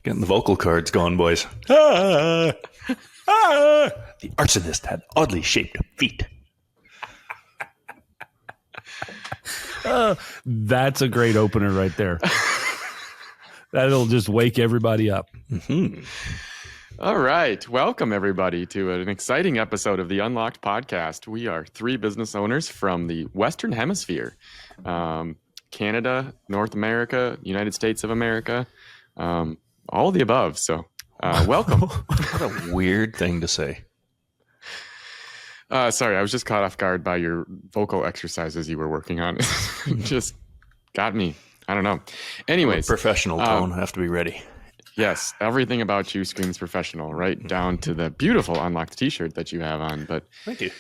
Getting the vocal cords going, boys. Ah, ah. The arsonist had oddly shaped feet. That's a great opener right there. That'll just wake everybody up. Mm-hmm. All right. Welcome, everybody, to an exciting episode of the Unlocked podcast. We are three business owners from the Western Hemisphere, Canada, North America, United States of America, all of the above. So welcome. What a weird thing to say. Sorry, I was just caught off guard by your vocal exercises you were working on. Just got me. I don't know. Anyways. Professional tone. Have to be ready. Yes, everything about you screams professional, right down to the beautiful Unlocked t-shirt that you have on. But thank you.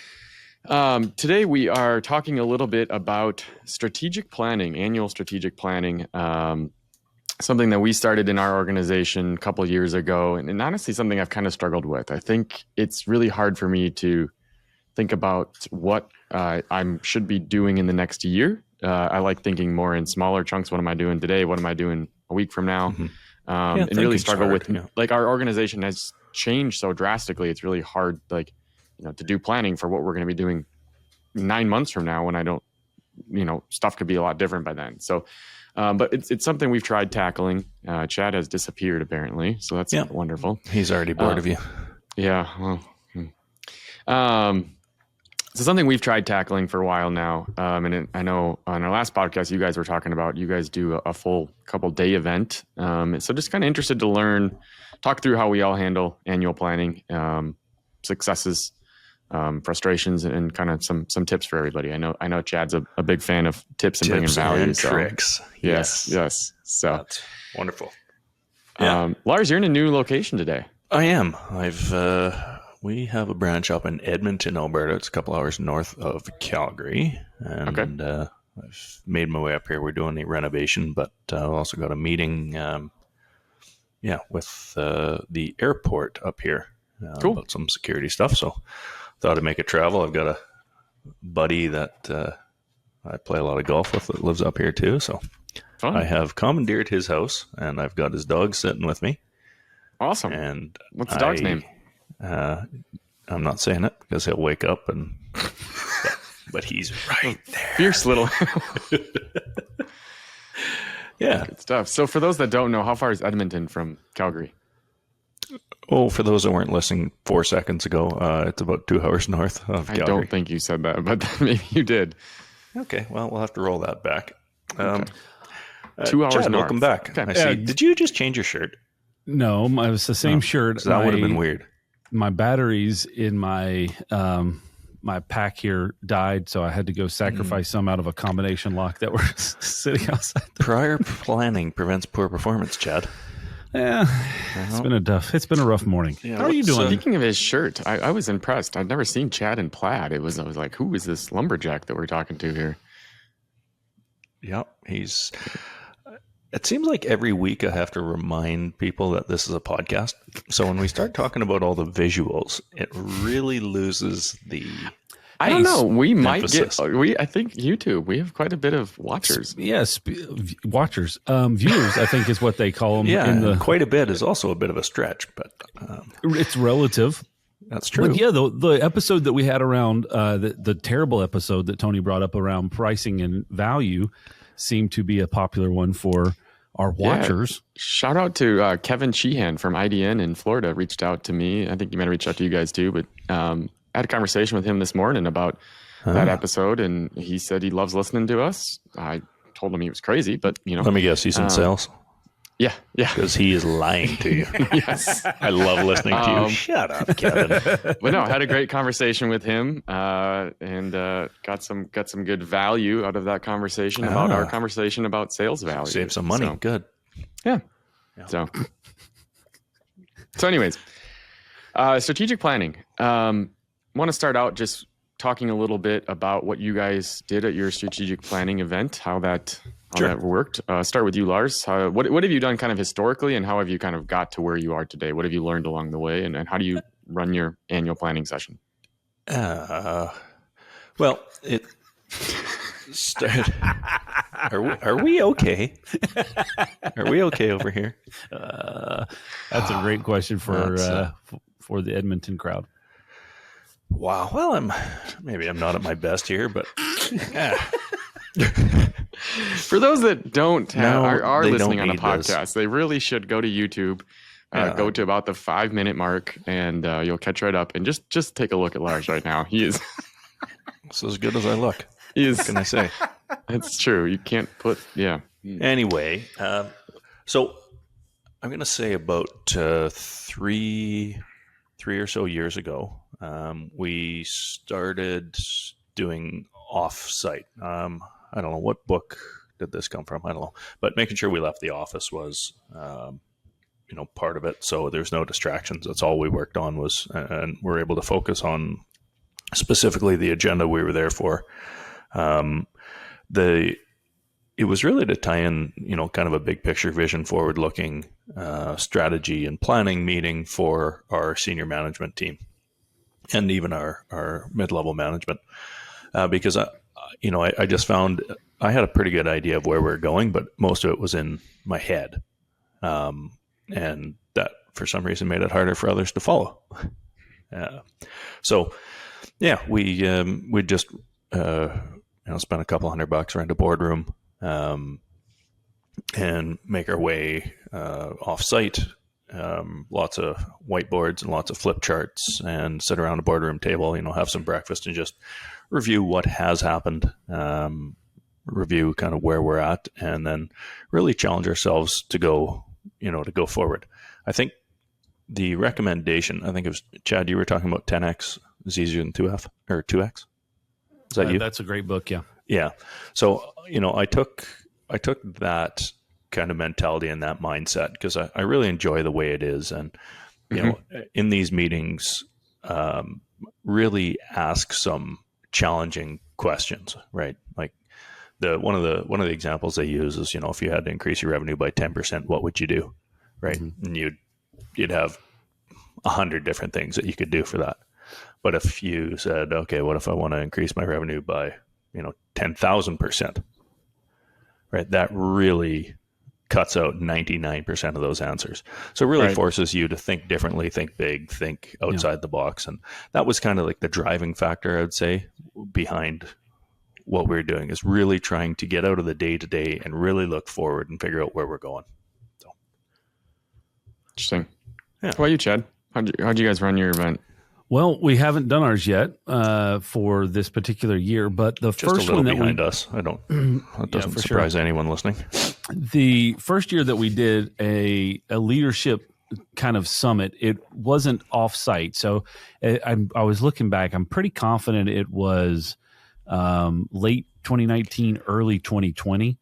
Today we are talking a little bit about strategic planning, annual strategic planning, something that we started in our organization a couple of years ago, and honestly something I've kind of struggled with. I think it's really hard for me to think about what I should be doing in the next year. I like thinking more in smaller chunks. What am I doing today? What am I doing a week from now? Mm-hmm. And really struggle with, like, our organization has changed so drastically. It's really hard, like, to do planning for what we're going to be doing 9 months from now when I don't, stuff could be a lot different by then. So, but it's something we've tried tackling. Chad has disappeared apparently. So that's wonderful. He's already bored of you. Yeah. Well, so something we've tried tackling for a while now. And I know on our last podcast, you guys were talking about, you guys do a full couple day event. So just kind of interested to talk through how we all handle annual planning, successes, frustrations, and kind of some tips for everybody. I know Chad's a big fan of tips and bringing value. And tricks. Yes. So that's wonderful. Lars, you're in a new location today. I am. We have a branch up in Edmonton, Alberta. It's a couple hours north of Calgary. And I've made my way up here. We're doing the renovation, but I've also got a meeting with the airport up here about some security stuff. So thought I'd make a travel. I've got a buddy that I play a lot of golf with that lives up here too. So Fun. I have commandeered his house, and I've got his dog sitting with me. Awesome. And what's the dog's name? I'm not saying it because he'll wake up but he's right there. Fierce little. Yeah. Good stuff. So for those that don't know, how far is Edmonton from Calgary? Oh, for those that weren't listening 4 seconds ago, it's about 2 hours north of Calgary. I don't think you said that, but maybe you did. Okay. Well, we'll have to roll that back. Okay. 2 hours Chad, north. welcome back. Okay. I see. Did you just change your shirt? No, it was the same shirt. That would have been weird. My batteries in my my pack here died, so I had to go sacrifice some out of a combination lock that were sitting outside. Prior planning prevents poor performance, Chad. Yeah, it's been a rough morning. Yeah, how are you doing? Speaking of his shirt, I was impressed. I'd never seen Chad in plaid. I was like, who is this lumberjack that we're talking to here? Yep, it seems like every week I have to remind people that this is a podcast. So when we start talking about all the visuals, it really loses the I don't know. We might emphasis. I think YouTube, we have quite a bit of watchers. Yes, watchers. Viewers, I think is what they call them. Yeah, quite a bit is also a bit of a stretch, but it's relative. That's true. But yeah, the episode that we had around, the terrible episode that Tony brought up around pricing and value seemed to be a popular one for our watchers. Yeah. Shout out to Kevin Sheehan from IDN in Florida, reached out to me. I think he might have reached out to you guys too, but I had a conversation with him this morning about that episode, and he said he loves listening to us. I told him he was crazy, but Let me guess, he's in sales. Yeah. Because he is lying to you. Yes. I love listening to you. Shut up, Kevin. But no, I had a great conversation with him, and got some good value out of that conversation about our conversation about sales value. Save some money. So, Good. Yeah. So anyways, strategic planning. Want to start out just talking a little bit about what you guys did at your strategic planning event, how that worked. Start with you, Lars. What have you done kind of historically, and how have you kind of got to where you are today? What have you learned along the way, and how do you run your annual planning session? Well, start. Are we okay? Are we okay over here? That's a great question for the Edmonton crowd. Wow. Well, maybe I'm not at my best here, but For those that don't have, are they listening don't on a need this. podcast, they really should go to YouTube, go to about the 5-minute mark, and you'll catch right up. And just take a look at Lars right now. He is it's as good as I look. What can I say? That's true. You can't put Anyway, so I'm going to say about 3 or so years ago, we started doing Offsite. I don't know what book did this come from. I don't know, but making sure we left the office was, part of it. So there's no distractions. That's all we worked on and we're able to focus on specifically the agenda we were there for. It was really to tie in, kind of a big picture vision, forward looking strategy and planning meeting for our senior management team and even our mid-level management. Because I just found I had a pretty good idea of where we're going, but most of it was in my head. And that for some reason made it harder for others to follow. We just, spend a couple $100 rent a boardroom, and make our way off-site. Lots of whiteboards and lots of flip charts, and sit around a boardroom table, have some breakfast and just review what has happened, review kind of where we're at, and then really challenge ourselves to go forward. I think the recommendation, I think it was Chad, you were talking about 10X is easier than 2F or 2X. Is that you? That's a great book. Yeah. Yeah. So, I took that kind of mentality and that mindset because I really enjoy the way it is. And, in these meetings, really ask some challenging questions, right? Like one of the examples they use is, if you had to increase your revenue by 10%, what would you do? Right. Mm-hmm. And you'd have 100 different things that you could do for that. But if you said, okay, what if I want to increase my revenue by, 10,000%, right? That really cuts out 99% of those answers. So it really forces you to think differently, think big, think outside the box. And that was kind of like the driving factor, I would say, behind what we're doing, is really trying to get out of the day-to-day and really look forward and figure out where we're going. So, interesting. Yeah. How about you, Chad? How'd you guys run your event? Well, we haven't done ours yet for this particular year, but the just first a little one that behind us. That doesn't surprise anyone listening. The first year that we did a leadership kind of summit, it wasn't off-site. So I was looking back. I'm pretty confident it was late 2019, early 2020,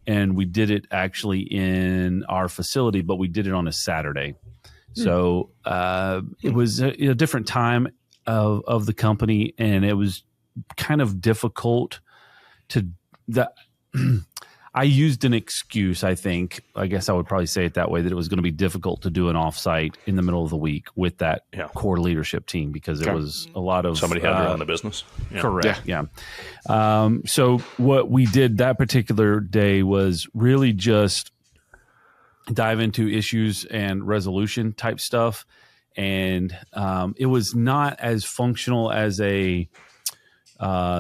and we did it actually in our facility, but we did it on a Saturday. So it was a different time of the company, and it was kind of difficult I used an excuse, I think. I guess I would probably say it that way, that it was going to be difficult to do an offsite in the middle of the week with that core leadership team because it was a lot of... Somebody had to run the business. Yeah. Correct, yeah. So what we did that particular day was really just dive into issues and resolution type stuff. And it was not as functional as a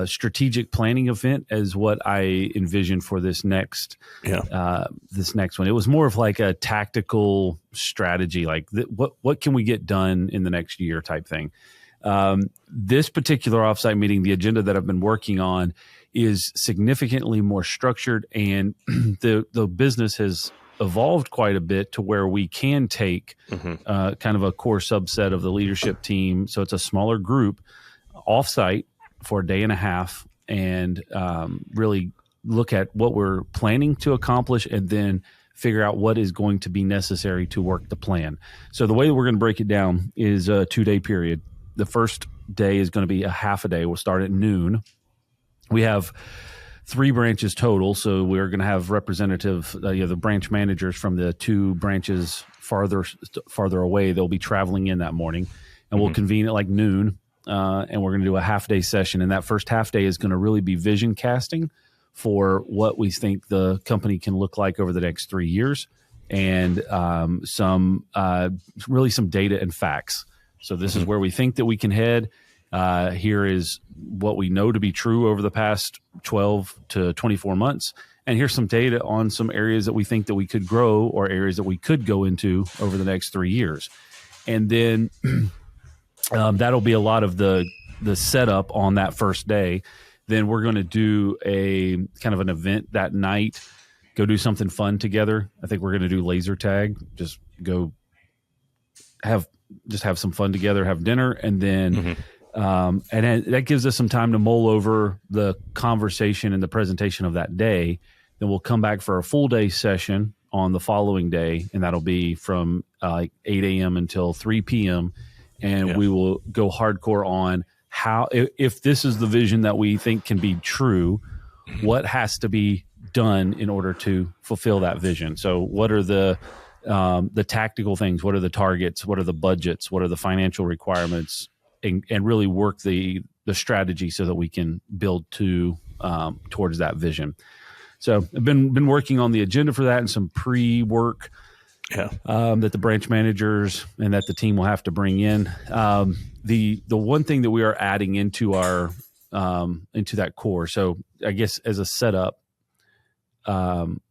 strategic planning event as what I envisioned for this next one. It was more of like a tactical strategy, like what can we get done in the next year type thing. This particular offsite meeting, the agenda that I've been working on is significantly more structured, and the business has evolved quite a bit to where we can take kind of a core subset of the leadership team. So it's a smaller group offsite for a day and a half, and really look at what we're planning to accomplish and then figure out what is going to be necessary to work the plan. So the way that we're going to break it down is a 2-day period. The first day is going to be a half a day. We'll start at noon. We have 3 branches total, so we're going to have the branch managers from the 2 branches farther away. They'll be traveling in that morning, and we'll convene at like noon, and we're going to do a half-day session. And that first half day is going to really be vision casting for what we think the company can look like over the next 3 years, and some data and facts. So this is where we think that we can head. Here is what we know to be true over the past 12 to 24 months. And here's some data on some areas that we think that we could grow, or areas that we could go into over the next 3 years. And then that'll be a lot of the setup on that first day. Then we're going to do a kind of an event that night, go do something fun together. I think we're going to do laser tag, just have some fun together, have dinner, and then and that gives us some time to mull over the conversation and the presentation of that day. Then we'll come back for a full day session on the following day, and that'll be from like 8 a.m. until 3 p.m. And we will go hardcore on how, if this is the vision that we think can be true, what has to be done in order to fulfill that vision. So what are the tactical things? What are the targets? What are the budgets? What are the financial requirements? And really work the strategy so that we can build towards that vision. So I've been working on the agenda for that and some pre-work that the branch managers and that the team will have to bring in. The one thing that we are adding into our into that core. So I guess as a setup,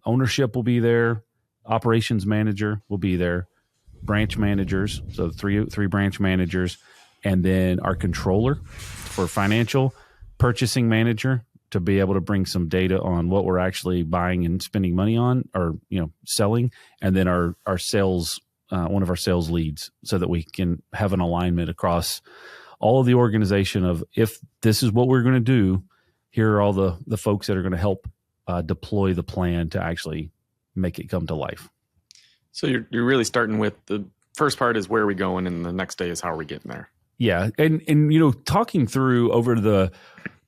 ownership will be there, operations manager will be there, branch managers, so three branch managers, and then our controller for financial, purchasing manager to be able to bring some data on what we're actually buying and spending money on, or selling, and then our sales, one of our sales leads, so that we can have an alignment across all of the organization of, if this is what we're going to do, here are all the folks that are going to help deploy the plan to actually make it come to life. So you're really starting with the first part is where are we going, and the next day is how are we getting there. Yeah, and talking through over the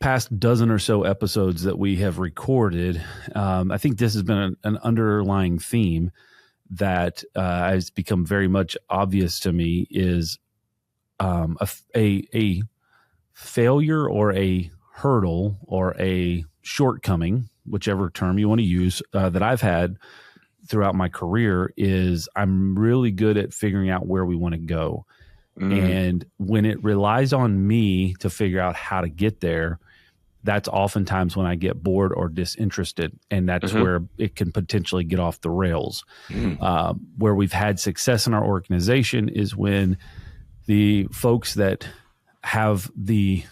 past dozen or so episodes that we have recorded, I think this has been an underlying theme that has become very much obvious to me is a failure or a hurdle or a shortcoming, whichever term you want to use, that I've had throughout my career is I'm really good at figuring out where we want to go. And when it relies on me to figure out how to get there, that's oftentimes when I get bored or disinterested. And that's where it can potentially get off the rails. Where we've had success in our organization is when the folks that have the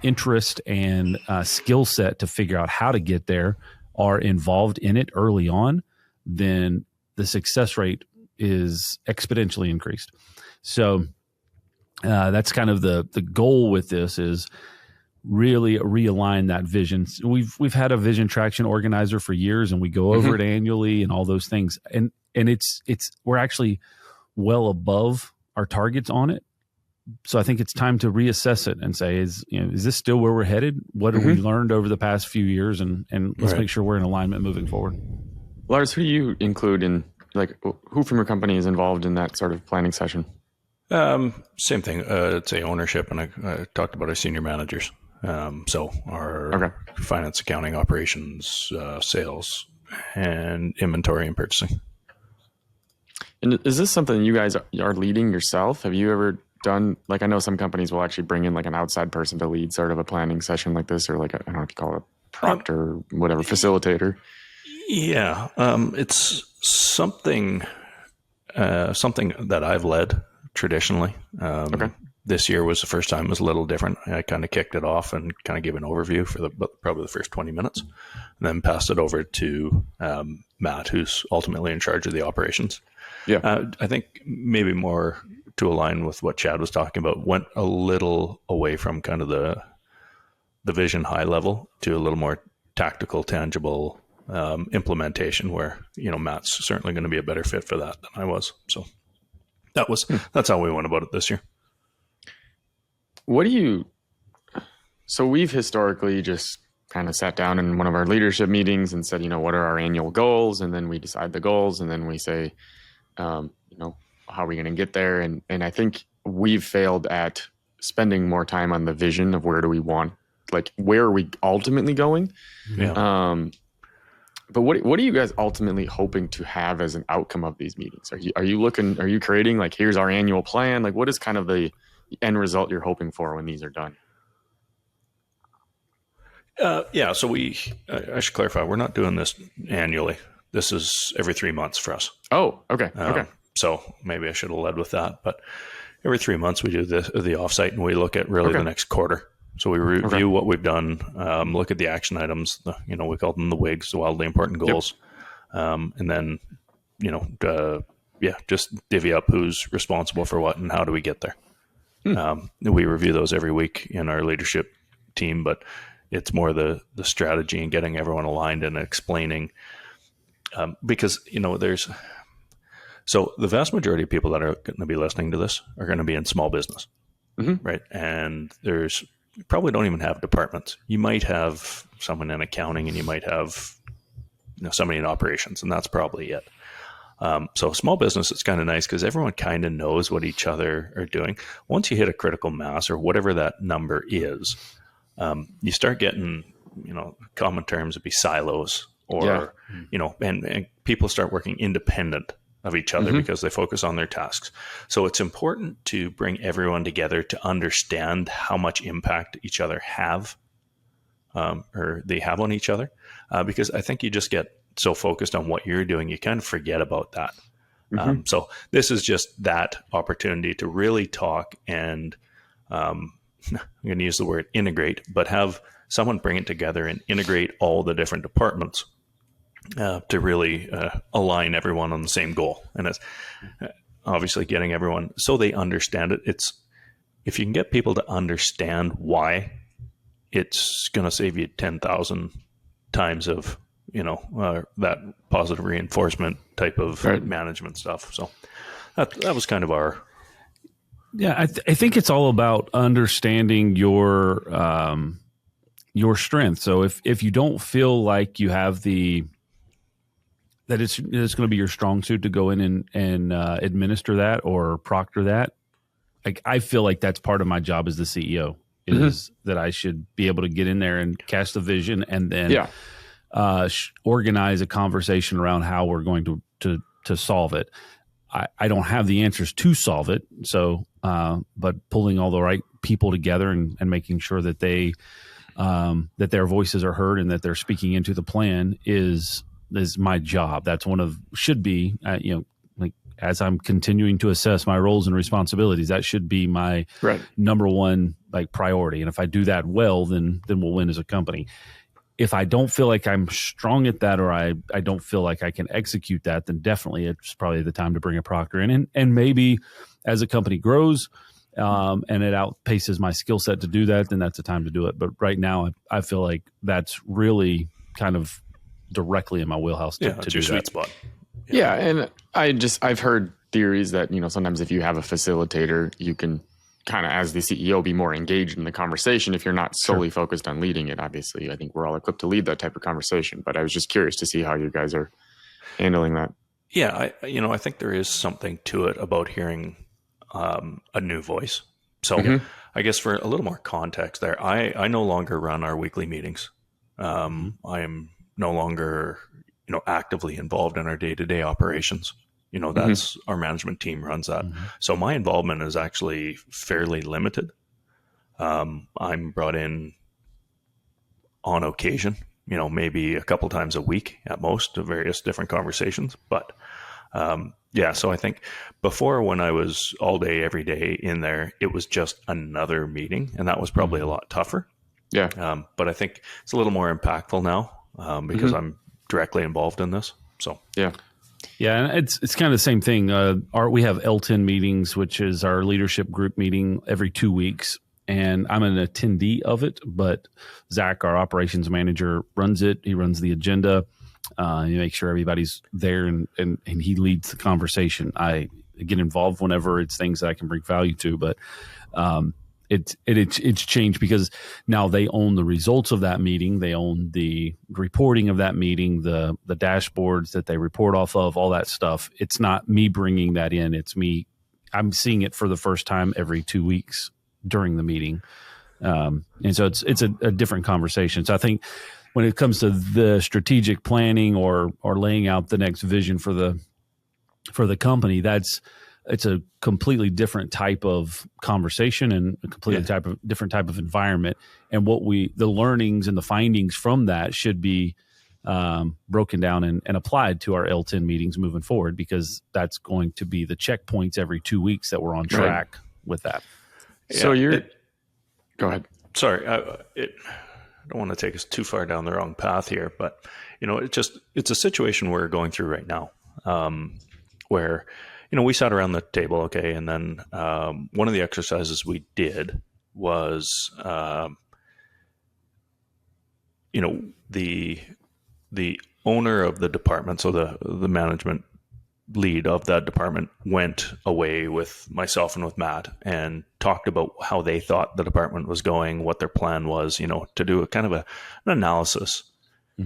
interest and skill set to figure out how to get there are involved in it early on, then the success rate is exponentially increased. So that's kind of the goal with this, is really realign that vision. We've had a vision traction organizer for years, and we go over it annually and all those things. And it's we're actually well above our targets on it. So I think it's time to reassess it and say, is this still where we're headed? What have we learned over the past few years? And let's make sure we're in alignment moving forward. Lars, who do you include in, like, who from your company is involved in that sort of planning session? Same thing. I'd say ownership, and I talked about our senior managers. So our finance, accounting, operations, sales, and inventory and purchasing. And is this something you guys are leading yourself? Have you ever done, like, I know some companies will actually bring in like an outside person to lead sort of a planning session like this, or like I don't know if you call it a proctor, whatever, facilitator. Yeah, it's something that I've led traditionally. This year was the first time it was a little different. I kind of kicked it off and kind of gave an overview for probably the first 20 minutes, and then passed it over to Matt, who's ultimately in charge of the operations. Yeah, I think maybe more to align with what Chad was talking about, went a little away from kind of the vision high level to a little more tactical, tangible implementation, where Matt's certainly going to be a better fit for that than I was. So that's how we went about it this year. So we've historically just kind of sat down in one of our leadership meetings and said, what are our annual goals? And then we decide the goals, and then we say, how are we going to get there? And I think we've failed at spending more time on the vision of where do we want like where are we ultimately going? Yeah. But what are you guys ultimately hoping to have as an outcome of these meetings? Are you creating like, here's our annual plan? Like what is kind of the end result you're hoping for when these are done? Yeah. So I should clarify, we're not doing this annually. This is every 3 months for us. Oh, okay. Okay. So maybe I should have led with that, but every 3 months we do the offsite and we look at really the next quarter. So we review what we've done, look at the action items, we call them the WIGs, the wildly important goals. And then, just divvy up who's responsible for what and how do we get there. We review those every week in our leadership team, but it's more the strategy and getting everyone aligned and explaining, because, so the vast majority of people that are going to be listening to this are going to be in small business, right? And you probably don't even have departments. You might have someone in accounting and you might have somebody in operations, and that's probably it. So small business, it's kind of nice because everyone kind of knows what each other are doing. Once you hit a critical mass or whatever that number is, you start getting, common terms would be silos or, and people start working independent of each other because they focus on their tasks. So it's important to bring everyone together to understand how much impact each other have, or they have on each other. Because I think you just get so focused on what you're doing, you kind of forget about that. So this is just that opportunity to really talk and, I'm going to use the word integrate, but have someone bring it together and integrate all the different departments to really align everyone on the same goal. And it's obviously getting everyone so they understand it. If you can get people to understand why, it's going to save you 10,000 times of, that positive reinforcement type of management stuff. So that was kind of our... Yeah, I think it's all about understanding your strength. So if you don't feel like you have that it's going to be your strong suit to go in and administer that or proctor that, like I feel like that's part of my job as the CEO is that I should be able to get in there and cast a vision and then organize a conversation around how we're going to solve it. I don't have the answers to solve it. So, but pulling all the right people together and making sure that that their voices are heard and that they're speaking into the plan is my job. That's should be, like as I'm continuing to assess my roles and responsibilities, that should be my number one priority. And if I do that well, then we'll win as a company. If I don't feel like I'm strong at that, or I don't feel like I can execute that, then definitely it's probably the time to bring a proctor in. And maybe as a company grows and it outpaces my skill set to do that, then that's the time to do it. But right now, I feel like that's really kind of directly in my wheelhouse to do your sweet that. spot. Yeah, and I've heard theories that sometimes if you have a facilitator, you can kind of, as the CEO, be more engaged in the conversation if you're not solely focused on leading it. Obviously, I think we're all equipped to lead that type of conversation, but I was just curious to see how you guys are handling that. Yeah, I think there is something to it about hearing a new voice. So I guess for a little more context there, I no longer run our weekly meetings. I am no longer, actively involved in our day-to-day operations. That's our management team runs that. So my involvement is actually fairly limited. I'm brought in on occasion, maybe a couple times a week at most to various different conversations. But so I think before, when I was all day, every day in there, it was just another meeting, and that was probably a lot tougher. Yeah. But I think it's a little more impactful now because I'm directly involved in this. So yeah. Yeah, and it's kind of the same thing. We have L10 meetings, which is our leadership group meeting every 2 weeks, and I'm an attendee of it. But Zach, our operations manager, runs it. He runs the agenda. He makes sure everybody's there, and he leads the conversation. I get involved whenever it's things that I can bring value to, but it's changed because now they own the results of that meeting. They own the reporting of that meeting, the dashboards that they report off of, all that stuff. It's not me bringing that in. It's me. I'm seeing it for the first time every 2 weeks during the meeting. And so it's a different conversation. So I think when it comes to the strategic planning or laying out the next vision for the company, it's a completely different type of conversation and a completely different type of environment. And the learnings and the findings from that should be broken down and applied to our L10 meetings moving forward, because that's going to be the checkpoints every 2 weeks that we're on track with that. So go ahead. Sorry. I don't want to take us too far down the wrong path here, but it's a situation we're going through right now, where, we sat around the table. Okay. And then, one of the exercises we did was, the owner of the department, so the management lead of that department, went away with myself and with Matt and talked about how they thought the department was going, what their plan was, to do a kind of an analysis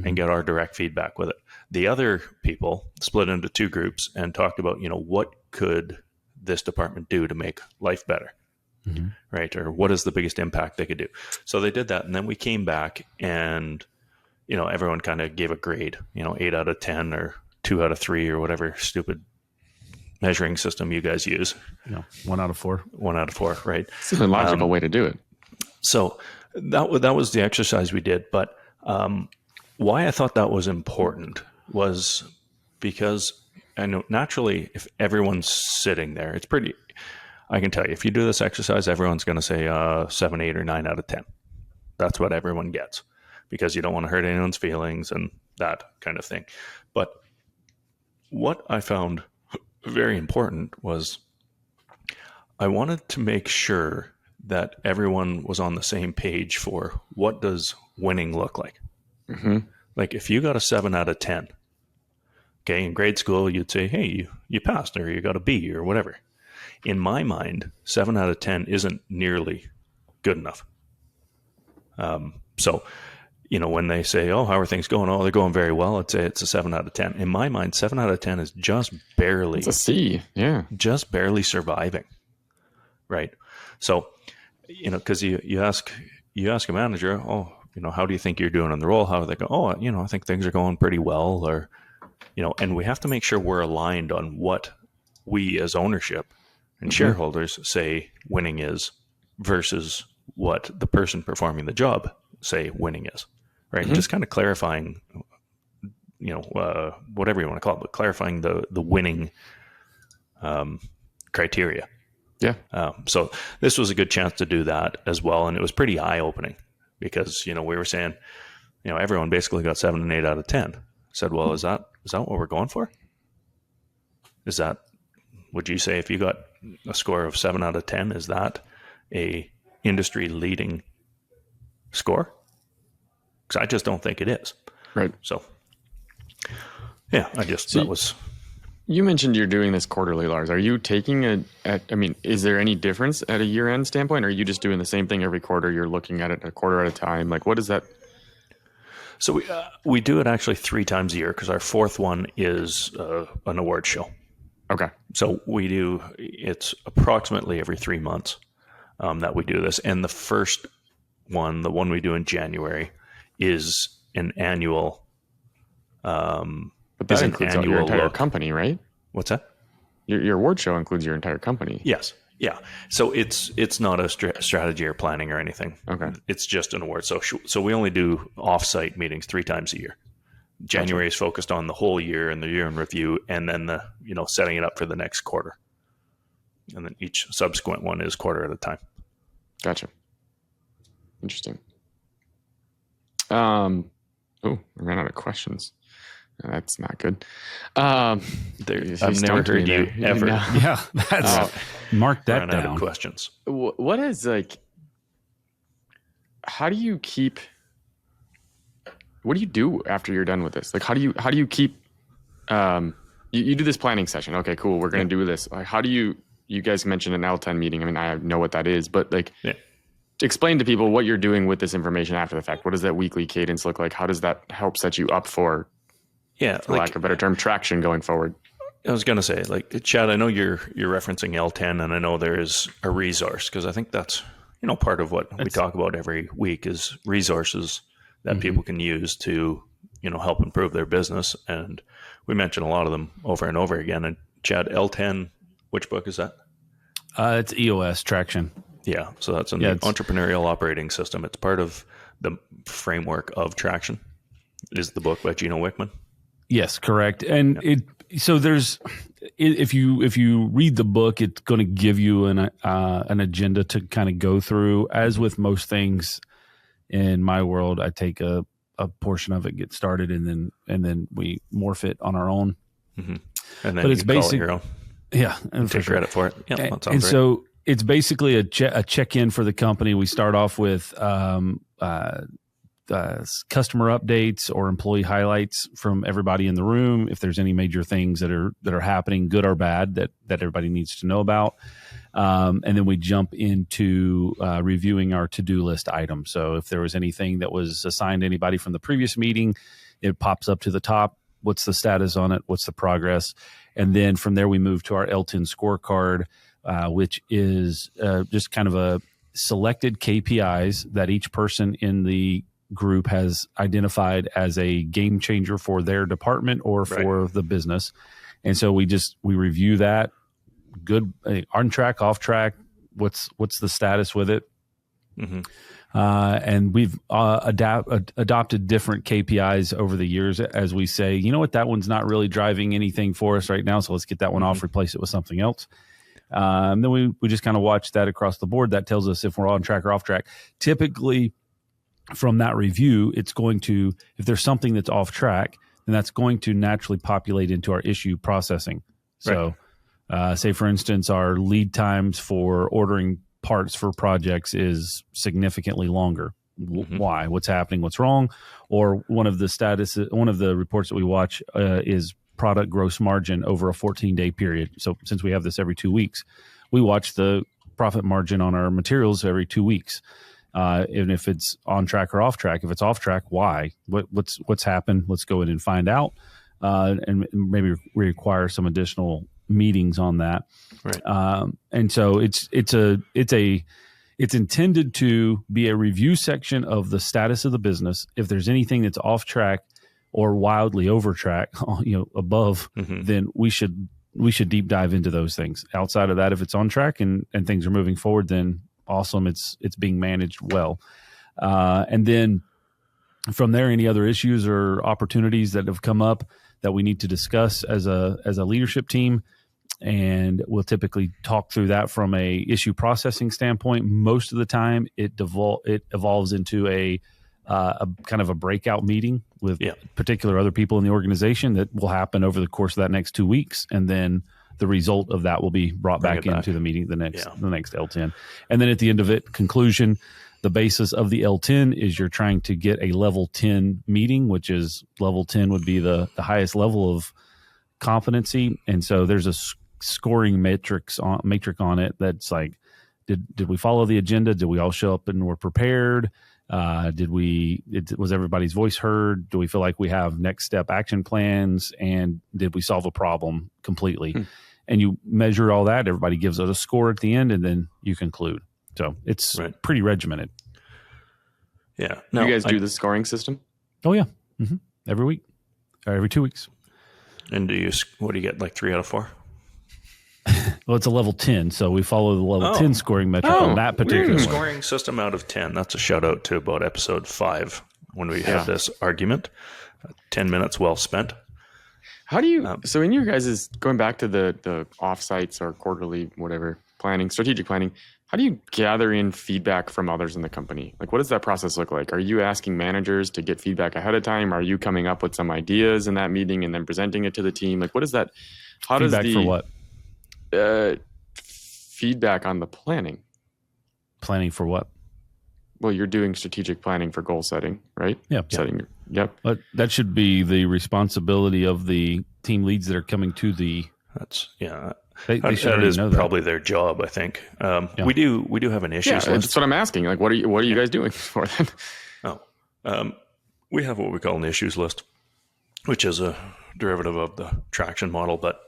and get our direct feedback with it. The other people split into two groups and talked about, what could this department do to make life better, right? Or what is the biggest impact they could do? So they did that. And then we came back and, everyone kind of gave a grade, 8 out of 10 or 2 out of 3 or whatever stupid measuring system you guys use. 1 out of 4. 1 out of 4, right? It's a logical way to do it. So that was the exercise we did. But why I thought that was important was because I know naturally if everyone's sitting there, I can tell you, if you do this exercise, everyone's going to say 7, 8, or 9 out of 10. That's what everyone gets, because you don't want to hurt anyone's feelings and that kind of thing. But what I found very important was I wanted to make sure that everyone was on the same page for what does winning look like. Like if you got a 7 out of 10, okay, in grade school, you'd say, hey, you passed, or you got a B or whatever. In my mind, 7 out of 10 isn't nearly good enough. So, when they say, oh, how are things going? Oh, they're going very well. I'd say it's a 7 out of 10. In my mind, 7 out of 10 is just barely. It's a C, yeah. Just barely surviving, right? So, because you ask a manager, oh, how do you think you're doing on the role? How do they go? Oh, I think things are going pretty well, or, and we have to make sure we're aligned on what we as ownership and shareholders say winning is versus what the person performing the job say winning is, right? Just kind of clarifying, whatever you want to call it, but clarifying the winning criteria. Yeah. So this was a good chance to do that as well. And it was pretty eye-opening because, we were saying, everyone basically got 7 and 8 out of 10. I said, well, is that what we're going for? Would you say if you got a score of 7 out of 10, is that a industry leading score? Because I just don't think it is. Right. So, yeah, that was. You mentioned you're doing this quarterly, Lars. Are you taking is there any difference at a year-end standpoint? Or are you just doing the same thing every quarter? You're looking at it a quarter at a time. Like, what is that? So we do it actually 3 times a year because our 4th one is an award show. Okay. So it's approximately every 3 months that we do this. And the first one, the one we do in January, is an annual. But that includes your entire company, right? What's that? Your award show includes your entire company. Yes. Yeah. So it's not a strategy or planning or anything. Okay. It's just an award. So we only do offsite meetings 3 times a year. January is focused on the whole year and the year in review, and then the setting it up for the next quarter. And then each subsequent one is quarter at a time. Gotcha. Interesting. I ran out of questions. That's not good. I've never heard you ever. Yeah, that's mark that run down. Out of questions. What is how do you keep? What do you do after you're done with this? Like, how do you keep? You do this planning session. Okay, cool. We're going to do this. Like, how do you guys mentioned an L10 meeting. I mean, I know what that is, but explain to people what you're doing with this information after the fact. What does that weekly cadence look like? How does that help set you up for lack of a better term, traction going forward? I was going to say, Chad, I know you're referencing L10, and I know there is a resource because I think that's part of what we talk about every week is resources that people can use to, help improve their business. And we mention a lot of them over and over again. And Chad, L10, which book is that? It's EOS Traction. Yeah. So that's in the entrepreneurial operating system. It's part of the framework of Traction. Is the book by Gino Wickman? Yes, correct. And if you read the book, it's going to give you an agenda to kind of go through. As with most things in my world, I take a portion of it, get started, and then we morph it on our own. Mm-hmm. And then it's call it your own. Yeah, and take credit for it. Yeah, that sounds great. So it's basically a check-in for the company. We start off with customer updates or employee highlights from everybody in the room. If there's any major things that are happening, good or bad, that everybody needs to know about. And then we jump into reviewing our to-do list items. So if there was anything that was assigned to anybody from the previous meeting, it pops up to the top. What's the status on it? What's the progress? And then from there, we move to our L10 scorecard, which is just kind of a selected KPIs that each person in the group has identified as a game changer for their department or for the business. And so we review that. Good, on track, off track. What's the status with it? Mm-hmm. And we've adopted different KPIs over the years as we say, you know what, that one's not really driving anything for us right now. So let's get that one off, replace it with something else. Then we just kind of watch that across the board. That tells us if we're on track or off track. Typically, from that review, it's going to, if there's something that's off track, then that's going to naturally populate into our issue processing. So, say for instance, our lead times for ordering parts for projects is significantly longer. Mm-hmm. Why? What's happening? What's wrong? Or one of the reports that we watch is product gross margin over a 14-day period. So since we have this every 2 weeks, we watch the profit margin on our materials every 2 weeks. And if it's on track or off track, if it's off track, why? What's happened? Let's go in and find out, and maybe require some additional meetings on that. Right. And so it's intended to be a review section of the status of the business. If there's anything that's off track or wildly over track, above, then we should deep dive into those things. Outside of that, if it's on track and things are moving forward, then awesome. It's being managed well. And then from there, any other issues or opportunities that have come up that we need to discuss as a leadership team. And we'll typically talk through that from a issue processing standpoint. Most of the time it evolves into a kind of a breakout meeting with particular other people in the organization that will happen over the course of that next 2 weeks. And then the result of that will be brought back into the meeting, the next L10. And then at the end of it, conclusion, the basis of the L10 is you're trying to get a level 10 meeting, which is level 10 would be the highest level of competency. And so there's a scoring matrix on it that's like, did we follow the agenda? Did we all show up and were prepared? Was everybody's voice heard? Do we feel like we have next step action plans? And did we solve a problem completely? And you measure all that. Everybody gives it a score at the end, and then you conclude. So it's pretty regimented. Yeah. No, you guys do the scoring system? Oh yeah. Mm-hmm. Every week, or every 2 weeks. And what do you get? Like 3 out of 4? Well, it's a level 10, so we follow the level 10 scoring metric on that particular scoring system out of 10. That's a shout out to about episode 5 when we had this argument. 10 minutes well spent. How do you? So in your guys' going back to the offsites or quarterly whatever planning, strategic planning, how do you gather in feedback from others in the company? Like, what does that process look like? Are you asking managers to get feedback ahead of time? Are you coming up with some ideas in that meeting and then presenting it to the team? Like, what is that? How feedback does for what? Feedback on the planning. Planning for what? Well, you're doing strategic planning for goal setting, right? Yep. Yep. But that should be the responsibility of the team leads that are coming to the. They should that is know probably their job, I think. We do have an issue. Yeah, that's what I'm asking. Like, what are you guys doing for that? We have what we call an issues list, which is a derivative of the traction model, but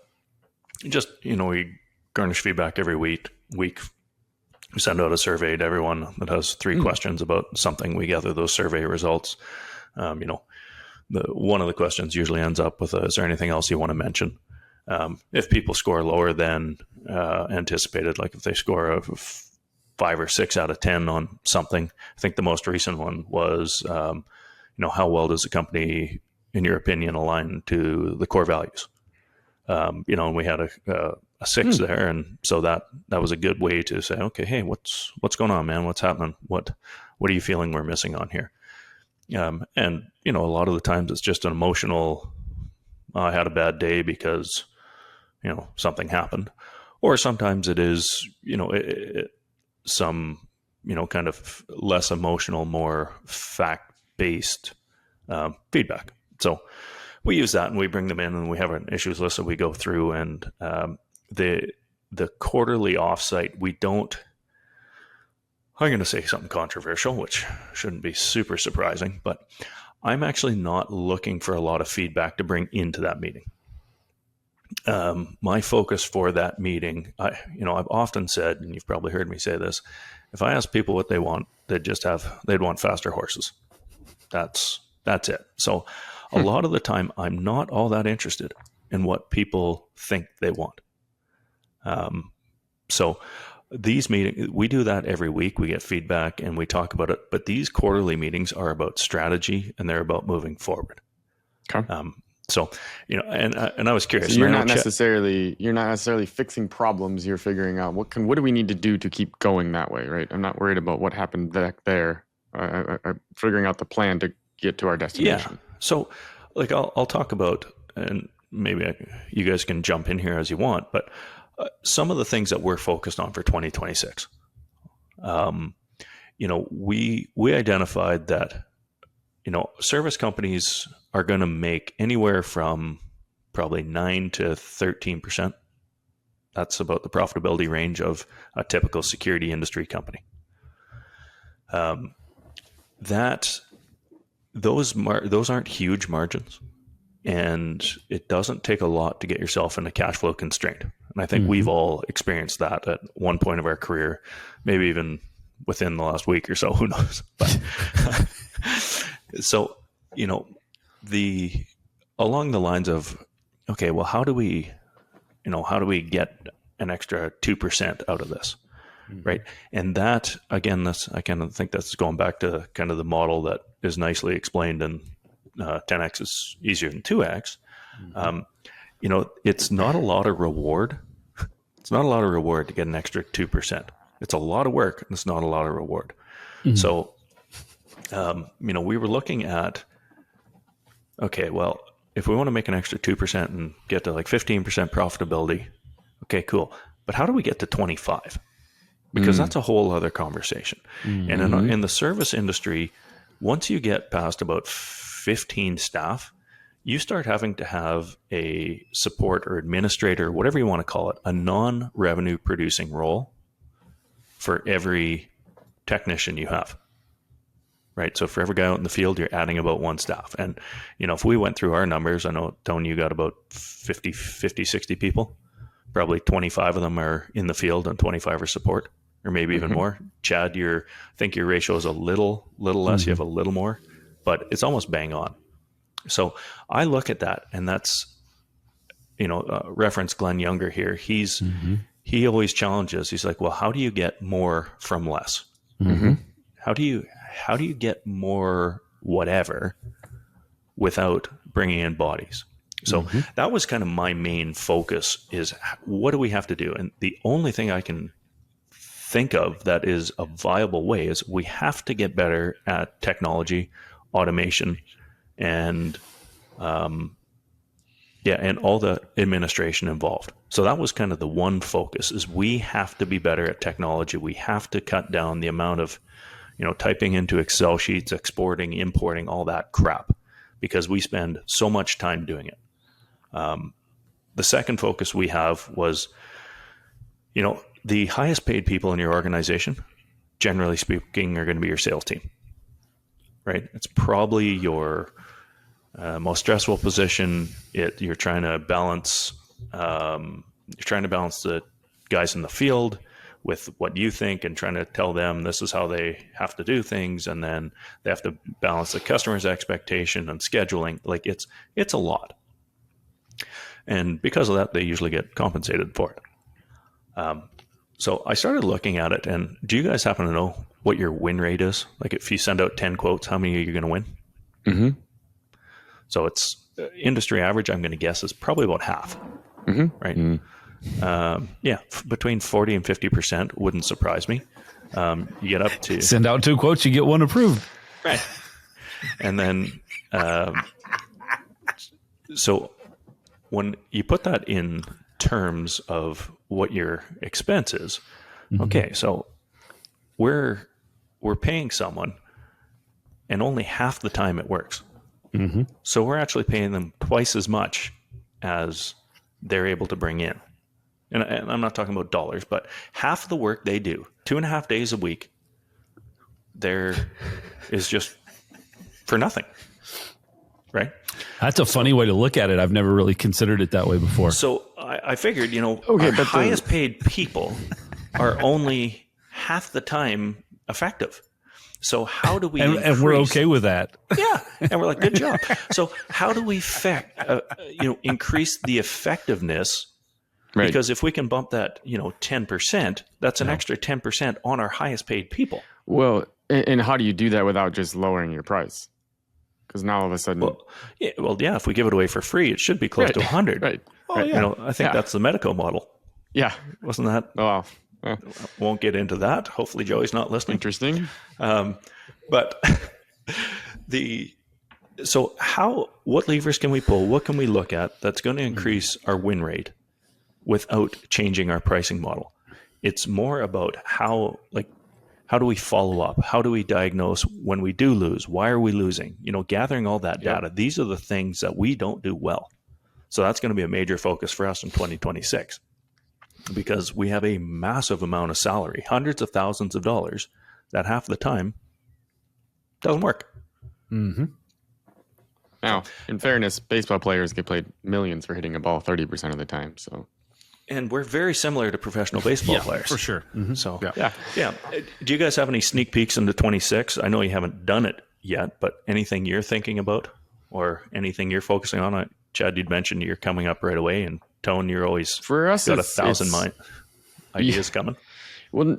just, we garnish feedback every week We send out a survey to everyone that has 3 questions about something. We gather those survey results. One of the questions usually ends up with, is there anything else you want to mention? If people score lower than anticipated, like if they score a 5 or 6 out of 10 on something, I think the most recent one was, how well does the company, in your opinion, align to the core values? And we had a 6 there, and so that was a good way to say, okay, hey, what's going on, man? What's happening? What are you feeling we're missing on here? And a lot of the times it's just an emotional, I had a bad day because something happened, or sometimes it is some kind of less emotional, more fact based feedback. So we use that and we bring them in, and we have an issues list that we go through. And the quarterly offsite, we don't. I'm going to say something controversial, which shouldn't be super surprising, but I'm actually not looking for a lot of feedback to bring into that meeting. My focus for that meeting, I've often said, and you've probably heard me say this, if I ask people what they want, they'd want faster horses. That's it. So a lot of the time, I'm not all that interested in what people think they want. So these meetings, we do that every week. We get feedback and we talk about it. But these quarterly meetings are about strategy, and they're about moving forward. Okay. So, and I was curious. So you're not necessarily fixing problems. You're figuring out what do we need to do to keep going that way, right? I'm not worried about what happened back there. I'm figuring out the plan to get to our destination. Yeah. So, I'll talk about, and maybe you guys can jump in here as you want, but some of the things that we're focused on for 2026. We identified that service companies are going to make anywhere from probably 9 to 13%. That's about the profitability range of a typical security industry company. Those aren't huge margins, and it doesn't take a lot to get yourself in a cash flow constraint. And I think we've all experienced that at one point of our career, maybe even within the last week or so, who knows? But so, along the lines of, okay, well, how do we get an extra 2% out of this? Right. And that, again, I kind of think that's going back to kind of the model that is nicely explained in 10X is easier than 2X. It's not a lot of reward. It's not a lot of reward to get an extra 2%. It's a lot of work, and it's not a lot of reward. So, we were looking at, okay, well, if we want to make an extra 2% and get to 15% profitability, okay, cool. But how do we get to 25? Because that's a whole other conversation. And in the service industry, once you get past about 15 staff, you start having to have a support or administrator, whatever you want to call it, a non-revenue producing role for every technician you have. Right. So for every guy out in the field, you're adding about 1 staff. And, if we went through our numbers, I know, Tony, you got about 50, 60 people. Probably 25 of them are in the field and 25 are support, or maybe even more. Chad, I think your ratio is a little less. You have a little more, but it's almost bang on. So I look at that, and that's, reference Glenn Younger here. He always challenges. He's like, well, how do you get more from less? How do you get more whatever without bringing in bodies? So that was kind of my main focus, is what do we have to do? And the only thing I can think of that is a viable way is we have to get better at technology, automation, and and all the administration involved. So that was kind of the one focus, is we have to be better at technology. We have to cut down the amount of typing into Excel sheets, exporting, importing, all that crap, because we spend so much time doing it. The second focus we have was, the highest paid people in your organization, generally speaking, are going to be your sales team, right? It's probably your most stressful position. You're trying to balance the guys in the field with what you think and trying to tell them this is how they have to do things, and then they have to balance the customer's expectation and scheduling. Like it's a lot, and because of that, they usually get compensated for it. So I started looking at it, and do you guys happen to know what your win rate is? Like if you send out 10 quotes, how many are you going to win? Mm-hmm. So it's industry average, I'm going to guess, is probably about half, right? Between 40 and 50% wouldn't surprise me. You get up to... Send out 2 quotes, you get 1 approved. Right. And then, so when you put that in terms of what your expense is, okay, so we're paying someone and only half the time it works. So we're actually paying them twice as much as they're able to bring in. And I'm not talking about dollars, but half of the work they do, 2.5 days a week, there is just for nothing. Right? That's a funny way to look at it. I've never really considered it that way before. So I figured, our highest paid people are only half the time effective. So how do we and we're okay with that? Yeah, and we're like, good job. So how do we increase the effectiveness? Right. Because if we can bump that 10%, that's an extra 10% on our highest paid people. Well, and how do you do that without just lowering your price? Because now all of a sudden, if we give it away for free, it should be close to 100. Right. Well, yeah. I think that's the Medico model. Yeah, wasn't that? Oh, wow. Won't get into that. Hopefully, Joey's not listening. Interesting. But what levers can we pull? What can we look at that's going to increase our win rate without changing our pricing model? It's more about how do we follow up? How do we diagnose when we do lose? Why are we losing? Gathering all that data. These are the things that we don't do well. So that's going to be a major focus for us in 2026, because we have a massive amount of salary, hundreds of thousands of dollars, that half the time doesn't work. Now, in fairness, baseball players get paid millions for hitting a ball 30% of the time. So, and we're very similar to professional baseball players, for sure. So, yeah. Do you guys have any sneak peeks into 26? I know you haven't done it yet, but anything you're thinking about or anything you're focusing on? Chad, you'd mentioned you're coming up right away, and Tone, you're always for us got 1,000 ideas coming. Well,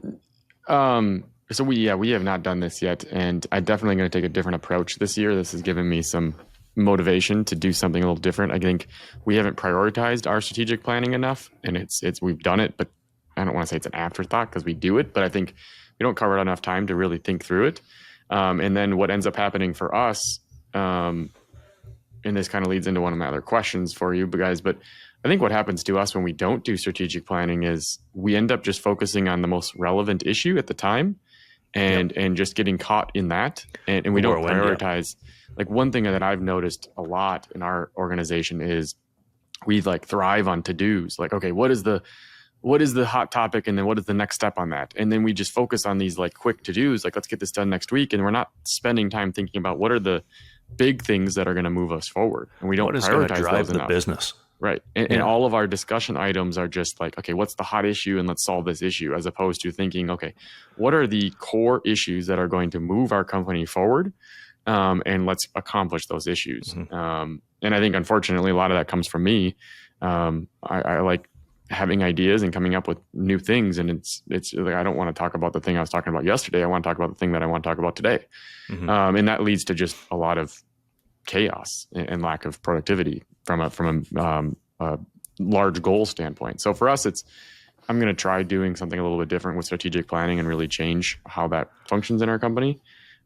so we have not done this yet, and I'm definitely going to take a different approach this year. This has given me some motivation to do something a little different. I think we haven't prioritized our strategic planning enough, and we've done it, but I don't want to say it's an afterthought because we do it, but I think we don't cover enough time to really think through it. And then what ends up happening for us, and this kind of leads into one of my other questions for you guys, but I think what happens to us when we don't do strategic planning is we end up just focusing on the most relevant issue at the time and just getting caught in that. And we don't prioritize. Like one thing that I've noticed a lot in our organization is we thrive on to-dos. Like, okay, what is the hot topic? And then what is the next step on that? And then we just focus on these quick to-dos. Like, let's get this done next week. And we're not spending time thinking about what are the big things that are going to move us forward. And we don't prioritize those enough. Business. Right. And all of our discussion items are just okay, what's the hot issue and let's solve this issue, as opposed to thinking, okay, what are the core issues that are going to move our company forward? And let's accomplish those issues. And I think, unfortunately, a lot of that comes from me. I like having ideas and coming up with new things. And it's I don't want to talk about the thing I was talking about yesterday. I want to talk about the thing that I want to talk about today. And that leads to just a lot of chaos and lack of productivity from a large goal standpoint. So for us, I'm going to try doing something a little bit different with strategic planning and really change how that functions in our company.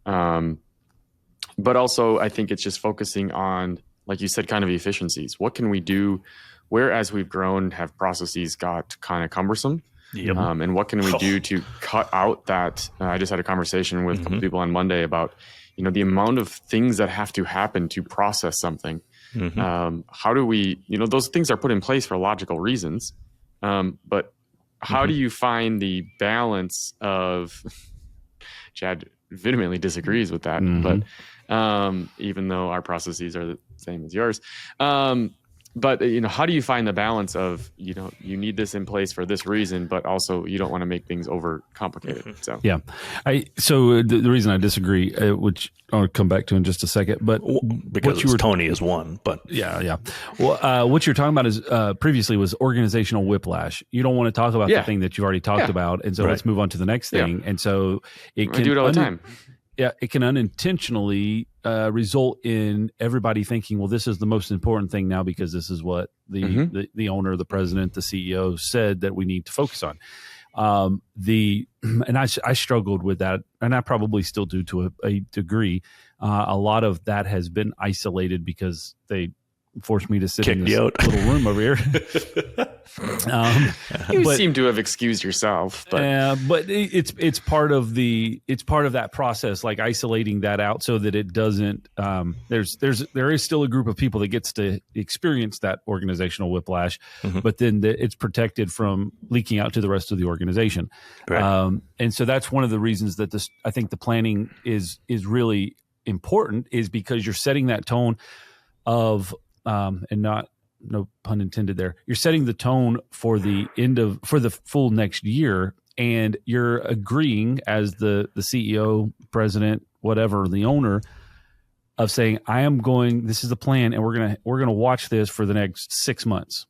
But also, I think it's just focusing on, like you said, kind of efficiencies. What can we do where, as we've grown, have processes got kind of cumbersome? Yep. And what can we do to cut out that? I just had a conversation with a couple people on Monday about, the amount of things that have to happen to process something. How do we, those things are put in place for logical reasons. But how do you find the balance of, Chad vehemently disagrees with that, but even though our processes are the same as yours, But how do you find the balance of you need this in place for this reason, but also you don't want to make things over complicated. So yeah, so the reason I disagree, which I'll come back to in just a second, but because Tony is one, but yeah. Well, what you're talking about is previously was organizational whiplash. You don't want to talk about the thing that you've already talked about, and so let's move on to the next thing. Yeah. And so I do it all the time. Yeah, it can unintentionally result in everybody thinking, well, this is the most important thing now because this is what the owner, the president, the CEO said that we need to focus on. And I struggled with that, and I probably still do to a degree. A lot of that has been isolated because they forced me to sit in this little room over here. You seem to have excused yourself, but it's part of that process, like isolating that out so that it doesn't. There is still a group of people that gets to experience that organizational whiplash, but then it's protected from leaking out to the rest of the organization. Right. And so that's one of the reasons that I think the planning is really important, is because you're setting that tone of. And no pun intended there. You're setting the tone for the full next year, and you're agreeing as the CEO, president, whatever, the owner, of saying, this is the plan, and we're gonna watch this for the next 6 months.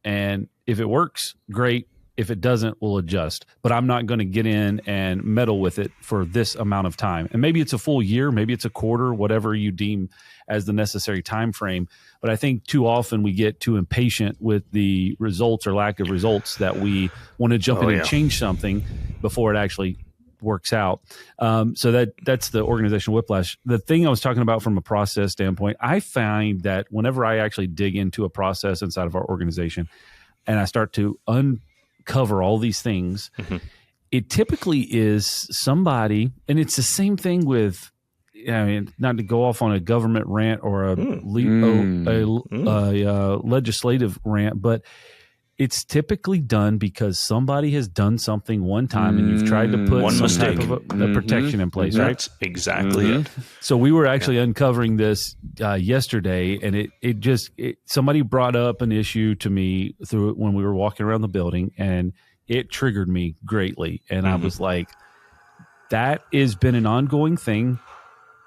And if it works, great. If it doesn't, we'll adjust. But I'm not going to get in and meddle with it for this amount of time. And maybe it's a full year, maybe it's a quarter, whatever you deem as the necessary time frame. But I think too often we get too impatient with the results or lack of results that we want to jump in and change something before it actually works out. So that's the organizational whiplash. The thing I was talking about from a process standpoint, I find that whenever I actually dig into a process inside of our organization and I start to uncover all these things, it typically is somebody, and it's the same thing with, I mean, not to go off on a government rant or a legislative rant, but it's typically done because somebody has done something one time and you've tried to put some type of a protection in place, right? That's exactly it. So we were actually uncovering this yesterday, and somebody brought up an issue to me through when we were walking around the building, and it triggered me greatly. And I was like, that has been an ongoing thing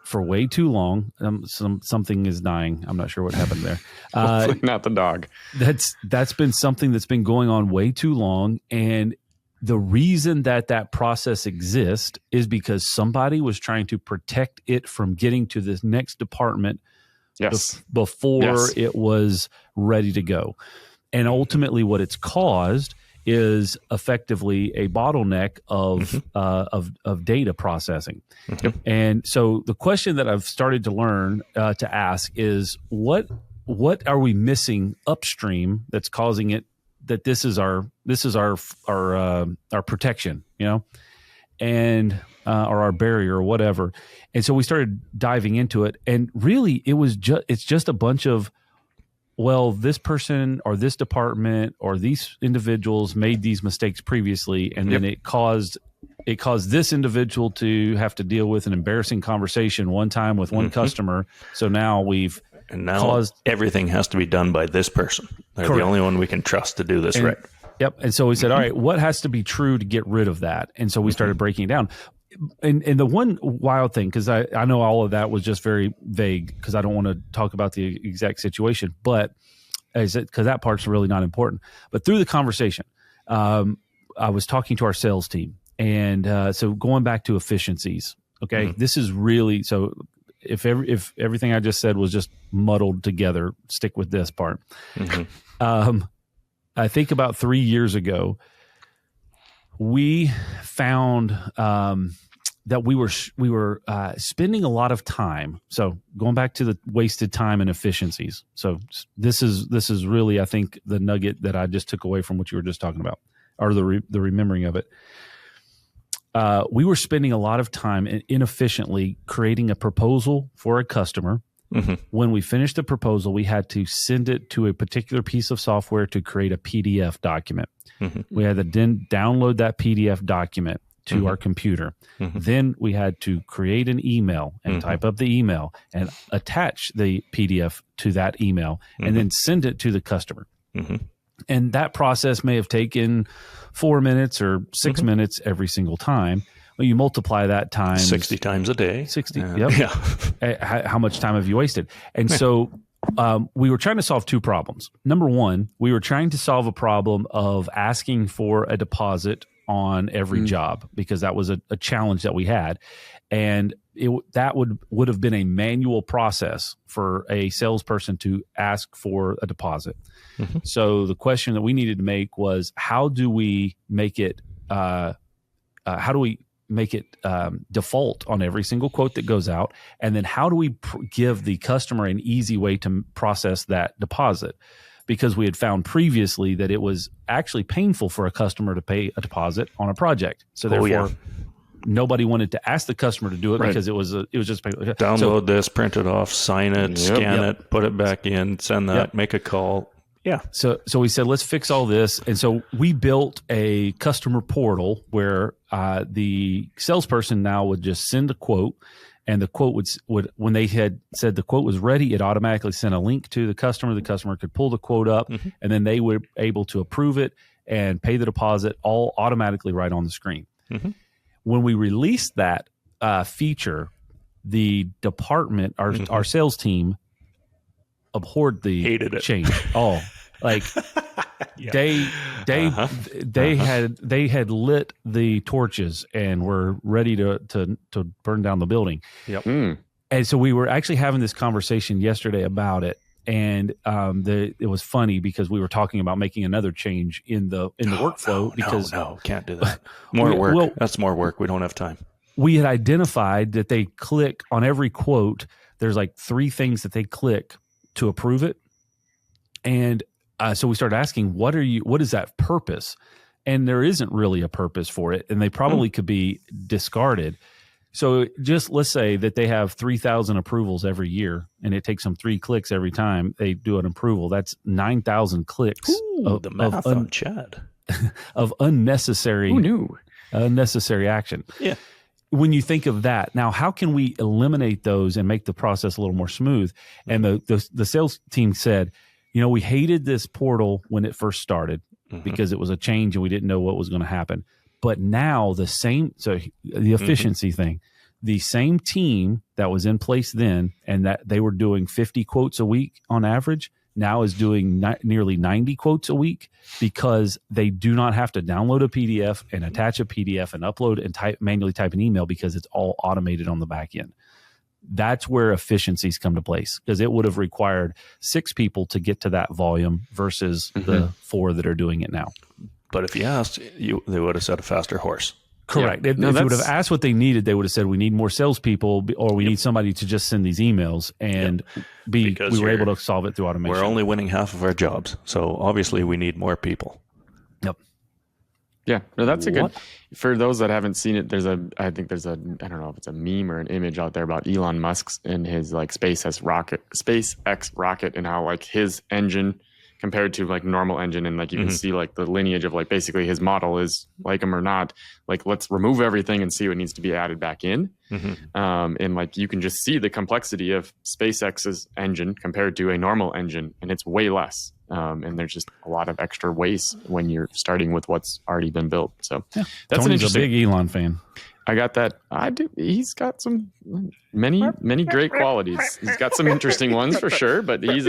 for way too long. Something is dying. I'm not sure what happened there. Hopefully not the dog. That's been something that's been going on way too long. And the reason that process exists is because somebody was trying to protect it from getting to this next department before it was ready to go. And ultimately what it's caused is effectively a bottleneck of data processing. And so the question that I've started to learn to ask is what are we missing upstream that's causing it, that this is our protection, and or our barrier or whatever. And so we started diving into it, and really it's just a bunch of, well, this person or this department or these individuals made these mistakes previously, and then it caused this individual to have to deal with an embarrassing conversation one time with one customer. So now everything has to be done by this person. They're the only one we can trust to do this right. Yep. And so we said, all right, what has to be true to get rid of that? And so we started breaking it down. And the one wild thing, because I know all of that was just very vague, because I don't want to talk about the exact situation, but because that part's really not important. But through the conversation, I was talking to our sales team, and so going back to efficiencies. Okay, this is really so. If everything I just said was just muddled together, stick with this part. I think about 3 years ago, we found that we were spending a lot of time. So going back to the wasted time and efficiencies. So this is really, I think, the nugget that I just took away from what you were just talking about, or the remembering of it. We were spending a lot of time inefficiently creating a proposal for a customer. When we finished the proposal, we had to send it to a particular piece of software to create a PDF document. We had to then download that PDF document. to our computer. Then we had to create an email and type up the email and attach the PDF to that email and then send it to the customer. And that process may have taken 4 minutes or 6 minutes every single time. Well, you multiply that times 60 times a day. 60. Yep. How much time have you wasted? And so we were trying to solve two problems. Number one, we were trying to solve a problem of asking for a deposit on every job, because that was a challenge that we had. And that would have been a manual process for a salesperson to ask for a deposit. So the question that we needed to make was, how do we make it default on every single quote that goes out? And then how do we give the customer an easy way to process that deposit? Because we had found previously that it was actually painful for a customer to pay a deposit on a project. So therefore, nobody wanted to ask the customer to do it because it was just painful. Download this, print it off, sign it, scan it, put it back in, send that, make a call. Yeah. So we said, let's fix all this. And so we built a customer portal where the salesperson now would just send a quote, and the quote would when they had said the quote was ready, it automatically sent a link to the customer. The customer could pull the quote up, and then they were able to approve it and pay the deposit all automatically right on the screen. When we released that feature, the department, our sales team, abhorred the hated it. Change. Like they had lit the torches and were ready to burn down the building. And so we were actually having this conversation yesterday about it, and it was funny because we were talking about making another change in the workflow. No, can't do that. More work. That's more work. We don't have time. We had identified that they click on every quote. There's like 3 things that they click to approve it. And so we started asking, what is that purpose? And there isn't really a purpose for it. And they probably could be discarded. So just let's say that they have 3,000 approvals every year, and it takes them 3 clicks every time they do an approval. That's 9,000 clicks. The math on Chad. Of unnecessary action. Yeah. When you think of that, now how can we eliminate those and make the process a little more smooth? And the sales team said, we hated this portal when it first started because it was a change and we didn't know what was going to happen. But now the efficiency thing, the same team that was in place then, and that they were doing 50 quotes a week on average, now is doing nearly 90 quotes a week, because they do not have to download a PDF and attach a PDF and upload and manually type an email, because it's all automated on the back end. That's where efficiencies come to place, because it would have required 6 people to get to that volume versus the 4 that are doing it now. But if you asked, they would have said a faster horse. Correct. If you would have asked what they needed, they would have said, we need more salespeople, or we need somebody to just send these emails, and we were able to solve it through automation. We're only winning half of our jobs. So obviously we need more people. Yep. Yeah, no, that's a good, for those that haven't seen it, I don't know if it's a meme or an image out there about Elon Musk's and his like SpaceX rocket, and how like his engine compared to like normal engine, and like you can see like the lineage of like basically his model is like him or not, like let's remove everything and see what needs to be added back in. And like you can just see the complexity of SpaceX's engine compared to a normal engine, and it's way less. And there's just a lot of extra waste when you're starting with what's already been built. So that's Tony's an interesting. A big Elon fan. I got that. I do. He's got some many great qualities. He's got some interesting ones for sure, but he's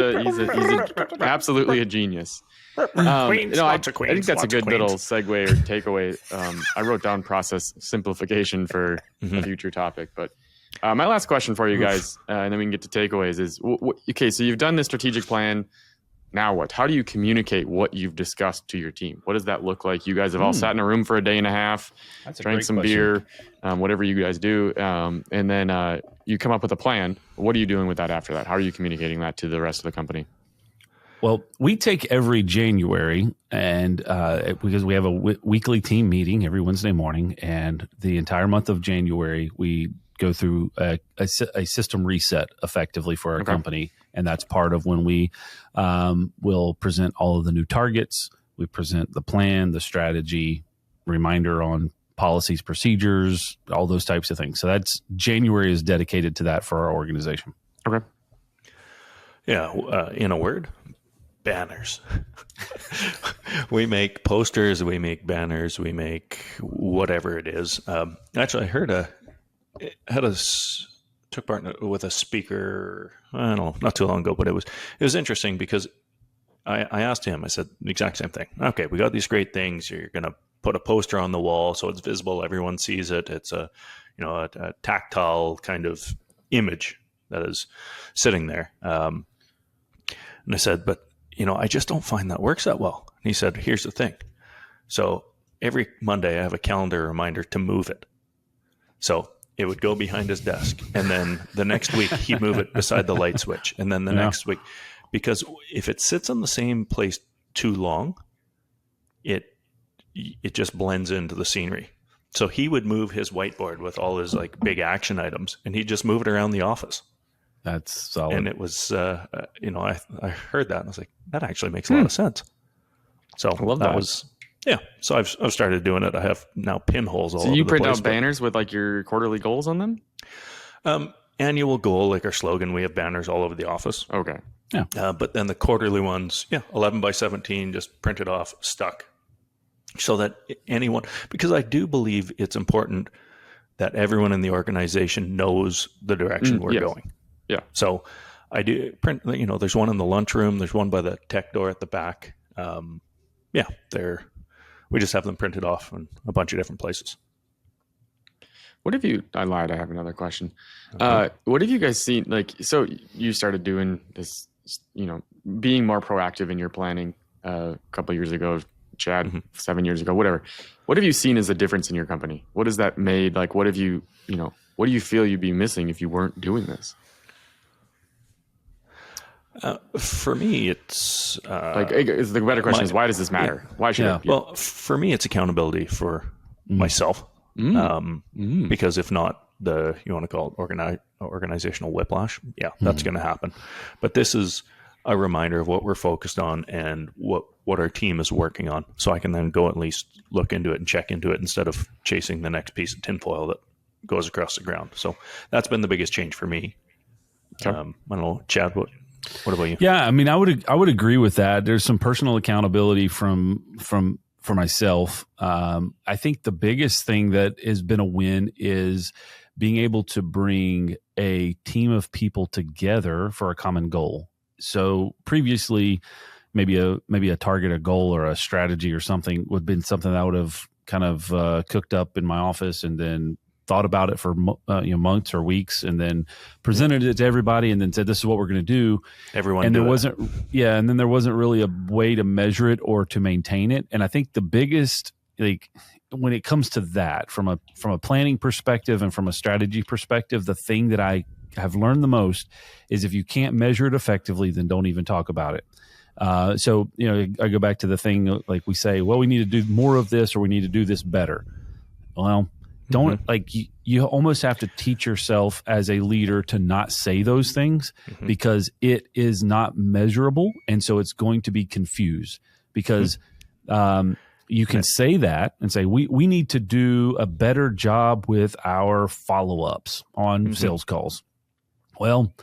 absolutely a genius. I think that's a good little segue or takeaway. I wrote down process simplification for a future topic, but my last question for you guys, and then we can get to takeaways is, okay, so you've done this strategic plan. Now what? How do you communicate what you've discussed to your team? What does that look like? You guys have all sat in a room for a day and a half, drank some beer, whatever you guys do, and then you come up with a plan. What are you doing with that after that? How are you communicating that to the rest of the company? Well, we take every January, and because we have a weekly team meeting every Wednesday morning, and the entire month of January, we go through a system reset effectively for our company. And that's part of when we will present all of the new targets. We present the plan, the strategy, reminder on policies, procedures, all those types of things. So that's January is dedicated to that for our organization. Okay. Yeah. In a word, banners. We make posters, we make banners, we make whatever it is. Actually, I took part with a speaker, I don't know, not too long ago, but it was interesting because I asked him, I said the exact same thing. Okay, we got these great things. You're going to put a poster on the wall so it's visible, everyone sees it. It's a tactile kind of image that is sitting there. And I said, but I just don't find that works that well. And he said, here's the thing. So every Monday I have a calendar reminder to move it. So it would go behind his desk. And then the next week he'd move it beside the light switch. And then the next week, because if it sits on the same place too long, it just blends into the scenery. So he would move his whiteboard with all his like big action items and he'd just move it around the office. That's solid. And it was, I heard that and I was like, that actually makes a lot of sense. So I love that. So I've started doing it. I have now pinholes all over the place. So you print out banners with like your quarterly goals on them? Annual goal, like our slogan, we have banners all over the office. Okay. Yeah. But then the quarterly ones, 11 by 17, just printed off, stuck. So that anyone, because I do believe it's important that everyone in the organization knows the direction we're going. Yeah. So I do print, there's one in the lunchroom, there's one by the tech door at the back. We just have them printed off in a bunch of different places. I lied, I have another question. Okay. What have you guys seen? So you started doing this, being more proactive in your planning a couple of years ago, Chad, 7 years ago, whatever. What have you seen as a difference in your company? What has that made? Like, what do you feel you'd be missing if you weren't doing this? For me, it's the better question is, why does this matter? Why should it? Well, for me, it's accountability for myself. Because if not, you want to call it organizational whiplash. Yeah, that's going to happen. But this is a reminder of what we're focused on and what our team is working on. So I can then go at least look into it and check into it instead of chasing the next piece of tinfoil that goes across the ground. So that's been the biggest change for me. Okay. I don't know, Chad, what about you? Yeah, I mean, I would agree with that. There's some personal accountability for myself. I think the biggest thing that has been a win is being able to bring a team of people together for a common goal. So previously, maybe a target, a goal, or a strategy or something would have been something that I would have kind of cooked up in my office and then thought about it for months or weeks, and then presented it to everybody, and then said, "This is what we're going to do." Everyone, and do there it. wasn't, and then there wasn't really a way to measure it or to maintain it. And I think the biggest, when it comes to that, from a planning perspective and from a strategy perspective, the thing that I have learned the most is if you can't measure it effectively, then don't even talk about it. So I go back to the thing, like we say, well, we need to do more of this, or we need to do this better. Well, don't you almost have to teach yourself as a leader to not say those things because it is not measurable. And so it's going to be confused because you can say that and say, we need to do a better job with our follow-ups on sales calls. Well,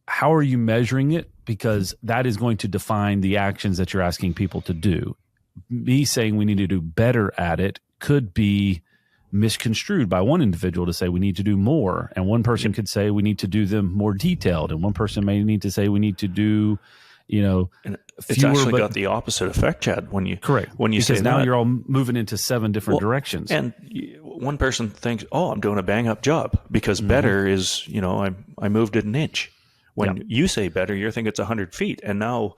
how are you measuring it? Because that is going to define the actions that you're asking people to do. Me saying we need to do better at it could be misconstrued by one individual to say we need to do more, and one person could say we need to do them more detailed, and one person may need to say we need to do and it's actually got the opposite effect, Chad, when you because say now that, you're all moving into 7 different directions, and one person thinks, oh, I'm doing a bang up job, because better is I moved it an inch. When you say better, you're thinking it's 100 feet, and now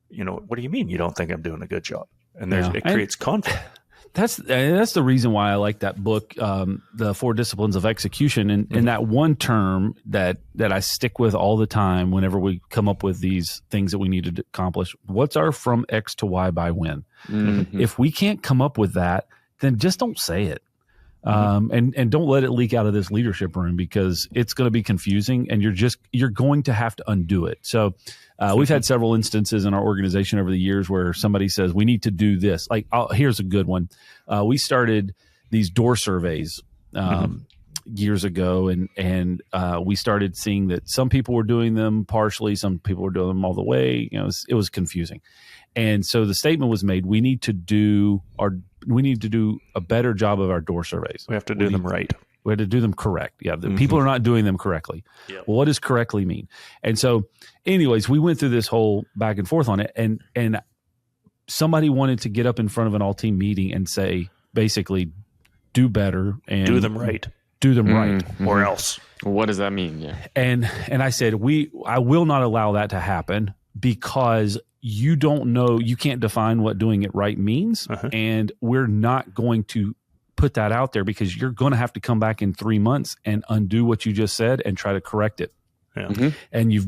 what do you mean you don't think I'm doing a good job? And it creates conflict. That's the reason why I like that book, The 4 Disciplines of Execution, and that one term that I stick with all the time whenever we come up with these things that we need to accomplish. What's our from X to Y by when? If we can't come up with that, then just don't say it. And don't let it leak out of this leadership room, because it's going to be confusing, and you're going to have to undo it. So we've had several instances in our organization over the years where somebody says we need to do this. Like, here's a good one. We started these door surveys years ago, and we started seeing that some people were doing them partially, some people were doing them all the way. It was confusing, and so the statement was made: we need to do a better job of our door surveys. We have to do them right. We had to do them correct. Yeah, people are not doing them correctly. Yep. Well, what does correctly mean? And so, anyways, we went through this whole back and forth on it, and somebody wanted to get up in front of an all-team meeting and say, basically, do better and do them right. Do them right, or else. What does that mean? Yeah. And I said, I will not allow that to happen, because you don't know, you can't define what doing it right means, and we're not going to put that out there, because you're going to have to come back in 3 months and undo what you just said and try to correct it. Yeah. And you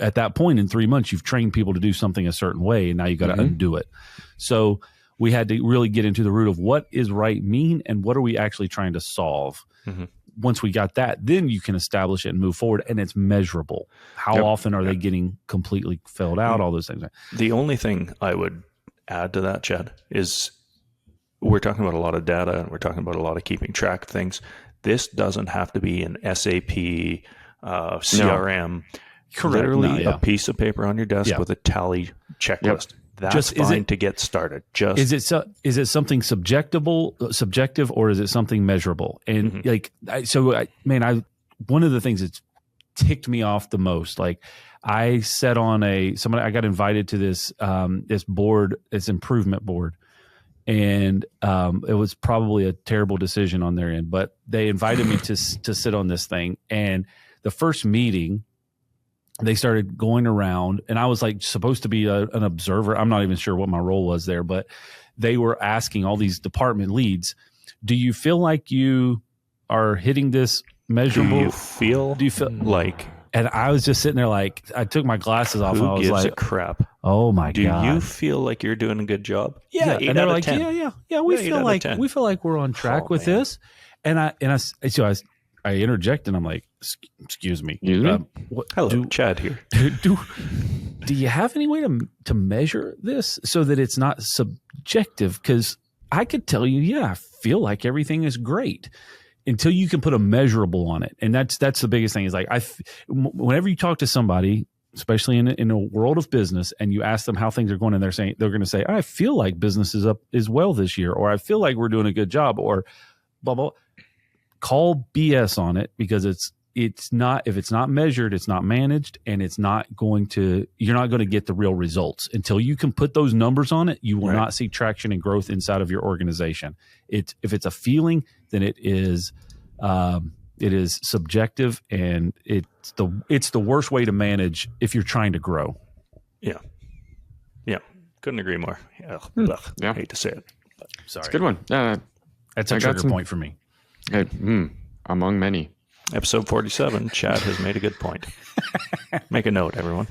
at that point in 3 months, you've trained people to do something a certain way, and now you got to undo it. So we had to really get into the root of what is right mean and what are we actually trying to solve. Once we got that, then you can establish it and move forward, and it's measurable. How often are they getting completely filled out? All those things. The only thing I would add to that, Chad, is we're talking about a lot of data, and we're talking about a lot of keeping track of things. This doesn't have to be an SAP, CRM. Correct. Literally a piece of paper on your desk with a tally checklist. That's fine to get started. Is it something subjective, or is it something measurable? And one of the things that's ticked me off the most, like I sat on I got invited to this board, this improvement board, and it was probably a terrible decision on their end, but they invited me to sit on this thing. And the first meeting, they started going around, and I was like supposed to be an observer. I'm not even sure what my role was there, but they were asking all these department leads, do you feel like you are hitting this measurable? Do you feel like? And I was just sitting there like, I took my glasses off. Who and I was gives like, a crap? Oh my God. Do you feel like you're doing a good job? Yeah. Eight And they're out of like, 10. yeah. We feel like we're on track with this. And I interject, and I'm like, excuse me. Hello, Chad here. Do you have any way to measure this so that it's not subjective? Because I could tell you, I feel like everything is great, until you can put a measurable on it. And that's the biggest thing is like, whenever you talk to somebody, especially in a world of business, and you ask them how things are going, and they're going to say, I feel like business is up as well this year, or I feel like we're doing a good job, or blah, blah. Call BS on it, because it's not, if it's not measured, it's not managed, and you're not going to get the real results until you can put those numbers on it. You will not see traction and growth inside of your organization. If it's a feeling, then it is subjective, and it's the worst way to manage if you're trying to grow. Yeah. Couldn't agree more. I hate to say it. Sorry. It's a good one. That's a trigger point for me. Among many. Episode 47, Chad has made a good point. Make a note, everyone.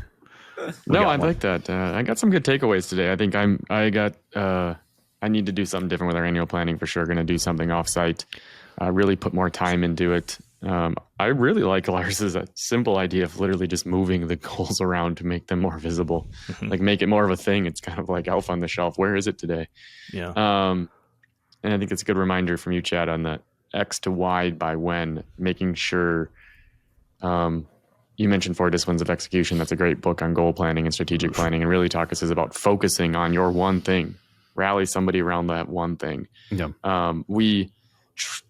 I like that. I got some good takeaways today. I think I need to do something different with our annual planning for sure. Going to do something offsite, really put more time into it. I really like Lars's simple idea of literally just moving the goals around to make them more visible, like make it more of a thing. It's kind of like Elf on the Shelf. Where is it today? Yeah. And I think it's a good reminder from you, Chad, on the X to Y by when, making sure, you mentioned 4 Disciplines of Execution. That's a great book on goal planning and strategic planning, and really talks about focusing on your one thing, rally somebody around that one thing. Yeah. We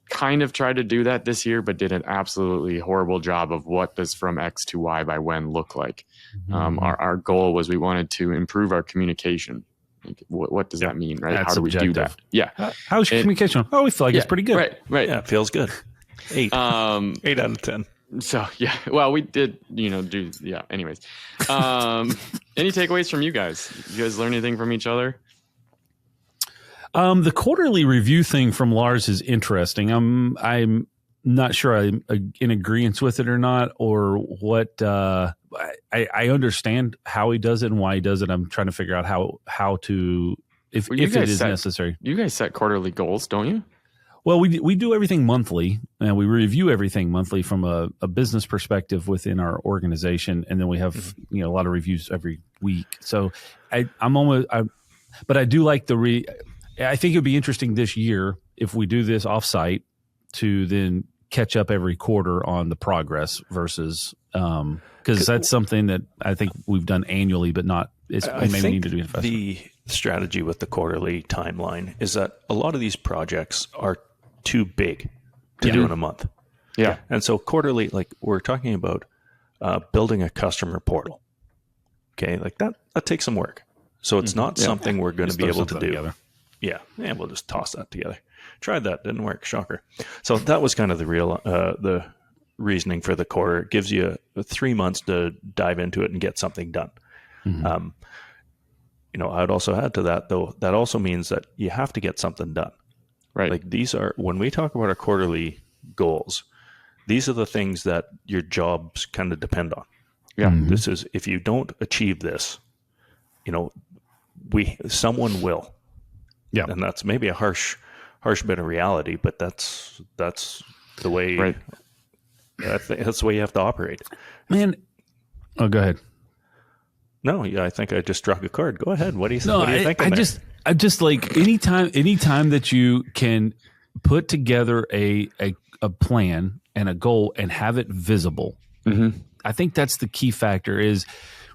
kind of tried to do that this year, but did an absolutely horrible job of what does from X to Y by when look like. Our goal was we wanted to improve our communication. Like, what does that mean, right? That's how do we do that? Yeah. How's your communication? Oh, we feel like it's pretty good. Right. Yeah, it feels good. 8. 8 out of 10. So, well, we did, anyways. Any takeaways from you guys? You guys learn anything from each other? The quarterly review thing from Lars is interesting. I'm not sure I'm in agreement with it or not, or what. I understand how he does it and why he does it. I'm trying to figure out how to if it is necessary. You guys set quarterly goals, don't you? Well, we do everything monthly, and we review everything monthly from a business perspective within our organization, and then we have a lot of reviews every week. So but I do like I think it'd be interesting this year if we do this offsite to then catch up every quarter on the progress versus because that's something that I think we've done annually, but not. I maybe think need to do it faster. The strategy with the quarterly timeline is that a lot of these projects are too big to do in a month. Yeah. And so quarterly, like we're talking about building a customer portal. Okay. Like that takes some work. So it's not something we're going to be able to do. Together. Yeah. Yeah. We'll just toss that together. Tried that. Didn't work. Shocker. So that was kind of the reasoning for the quarter. It gives you 3 months to dive into it and get something done. Mm-hmm. I'd also add to that, though, that also means that you have to get something done. Right. Like these are, when we talk about our quarterly goals, these are the things that your jobs kind of depend on. Yeah. Mm-hmm. This is, if you don't achieve this, someone will. Yeah. And that's maybe a harsh bit of reality, but that's the way, right. That's the way you have to operate. Man. Oh, go ahead. No, yeah, I think I just struck a chord. Go ahead. What do you think? I just like anytime that you can put together a plan and a goal and have it visible. Mm-hmm. I think that's the key factor. Is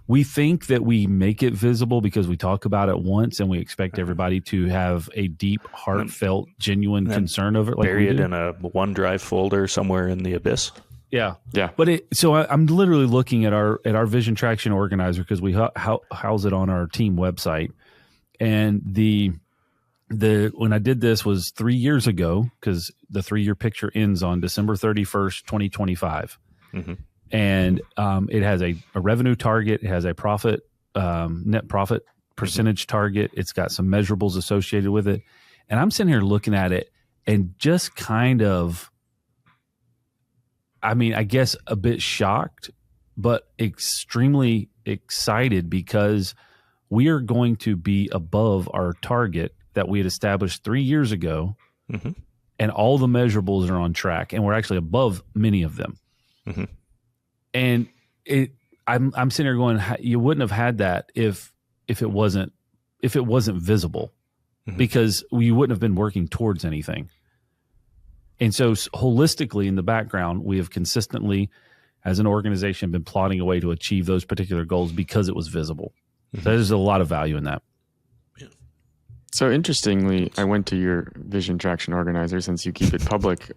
we think that we make it visible because we talk about it once and we expect everybody to have a deep, heartfelt, genuine concern over it. Like bury it in a OneDrive folder somewhere in the abyss. Yeah. Yeah. But I'm literally looking at our vision traction organizer because we house it on our team website. And when I did this was 3 years ago, because the 3-year picture ends on December 31st, 2025. Mm-hmm. And it has a revenue target. It has a net profit percentage target. It's got some measurables associated with it. And I'm sitting here looking at it and just kind of, I guess a bit shocked, but extremely excited because we are going to be above our target that we had established 3 years ago. Mm-hmm. And all the measurables are on track, and we're actually above many of them. Mm-hmm. And I'm sitting here going, you wouldn't have had that if it wasn't visible, mm-hmm. because we wouldn't have been working towards anything. And so holistically in the background, we have consistently, as an organization, been plotting a way to achieve those particular goals because it was visible. Mm-hmm. So there's a lot of value in that. Yeah. So interestingly, I went to your vision traction organizer since you keep it public.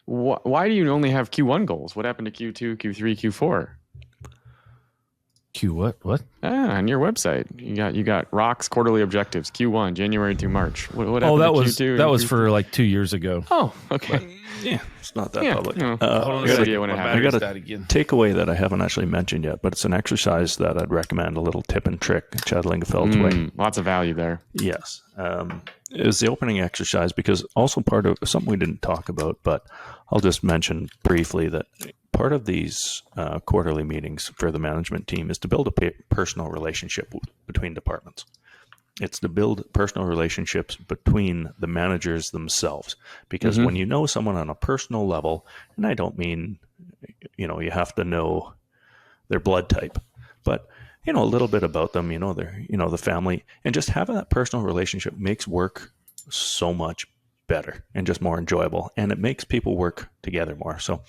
Why do you only have Q1 goals? What happened to Q2, Q3, Q4? Q what? On your website, you got Rock's quarterly objectives. Q1, January to March. What happened that to was Q2? That was for like 2 years ago. Oh, okay. Yeah, it's not that public. No. I got a takeaway that I haven't actually mentioned yet, but it's an exercise that I'd recommend, a little tip and trick, Chad Lingefeld's way. Lots of value there. Yes. It was the opening exercise, because also part of something we didn't talk about, but I'll just mention briefly that part of these quarterly meetings for the management team is to build a personal relationship between departments. It's to build personal relationships between the managers themselves, because when you know someone on a personal level, and I don't mean, you have to know their blood type, but a little bit about them, the family, and just having that personal relationship makes work so much better and just more enjoyable, and it makes people work together more. So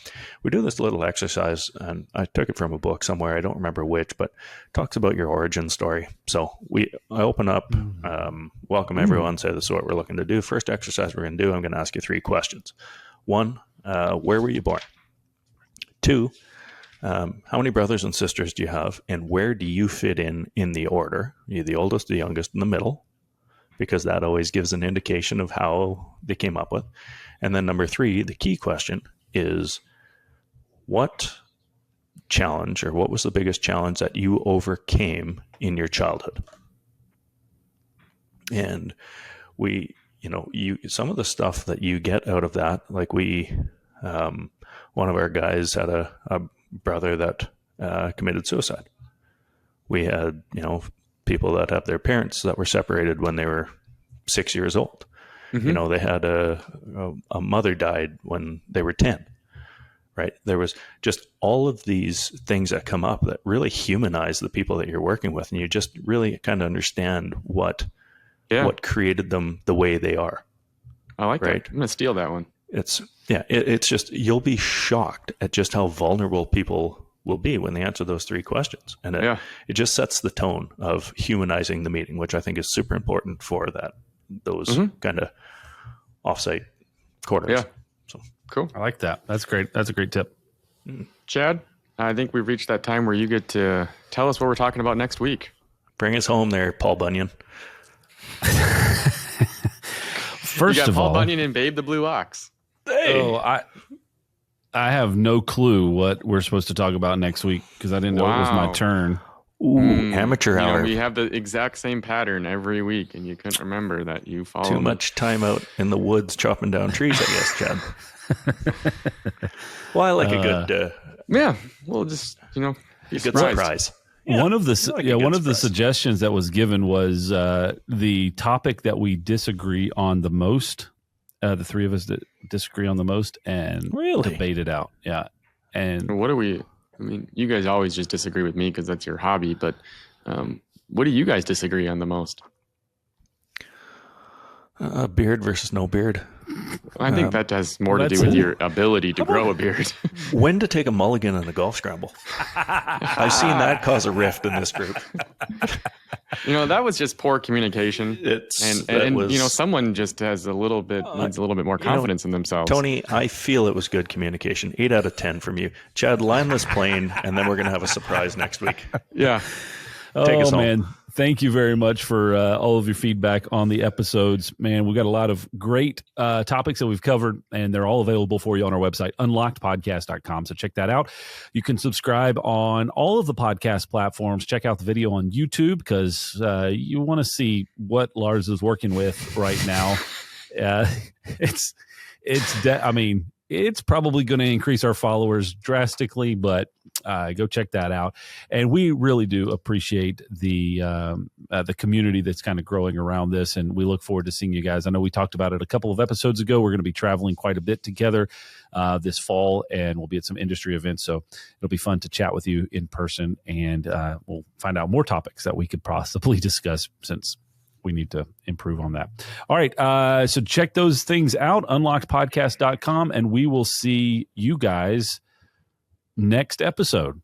we do this little exercise, and I took it from a book somewhere, I don't remember which, but it talks about your origin story. So I open up, welcome everyone, say this is what we're looking to do. First exercise we're going to do, I'm going to ask you 3 questions. 1, where were you born? 2, how many brothers and sisters do you have, and where do you fit in the order? Are you the oldest, the youngest, in the middle? Because that always gives an indication of how they came up with. And then number 3, the key question is, what challenge, or what was the biggest challenge that you overcame in your childhood? And some of the stuff that you get out of that, like one of our guys had a brother that committed suicide. We had, people that have their parents that were separated when they were 6 years old. Mm-hmm. They had a mother died when they were 10, right? There was just all of these things that come up that really humanize the people that you're working with. And you just really kind of understand what created them the way they are. I like Right. that. I'm going to steal that one. It's just, you'll be shocked at just how vulnerable people will be when they answer those 3 questions. And it just sets the tone of humanizing the meeting, which I think is super important for those kind of offsite quarters. Yeah. So Cool. I like that. That's great. That's a great tip. Chad, I think we've reached that time where you get to tell us what we're talking about next week. bring us home there, Paul Bunyan. First you got of Paul all, Bunyan and Babe the Blue Ox. Hey. oh, I have no clue what we're supposed to talk about next week because I didn't know it was my Wow. turn. Ooh, amateur hour. We have the exact same pattern every week, and you couldn't remember that you followed. Too much time out in the woods chopping down trees, I guess, Chad. Well, I like a good, Yeah, we'll just be good surprised. surprise. Yeah, one of the I like a good the surprise. suggestions that was given was the topic that we disagree on the most. The 3 of us that disagree on the most and Really? debate it out. Yeah, and What do we? I mean, you guys always just disagree with me because that's your hobby. But what do you guys disagree on the most? Beard versus no beard. I think that has more to do that's with it. your ability to grow a beard. When to take a mulligan in a golf scramble. I've seen that cause a rift in this group. That was just poor communication. Was, someone just has needs a little bit more confidence in themselves. Tony, I feel it was good communication. 8 out of 10 from you. Chad, land this plane, and then we're going to have a surprise next week. Yeah. Take us home. Man, thank you very much for all of your feedback on the episodes. Man, we got a lot of great topics that we've covered, and they're all available for you on our website, unlockedpodcast.com. So check that out. You can subscribe on all of the podcast platforms. Check out the video on YouTube because you want to see what Lars is working with right now. It's probably going to increase our followers drastically, but go check that out. And we really do appreciate the community that's kind of growing around this, and we look forward to seeing you guys. I know we talked about it a couple of episodes ago. We're going to be traveling quite a bit together this fall, and we'll be at some industry events, so it'll be fun to chat with you in person, and we'll find out more topics that we could possibly discuss since we need to improve on that. All right. So check those things out, unlockedpodcast.com, and we will see you guys next episode.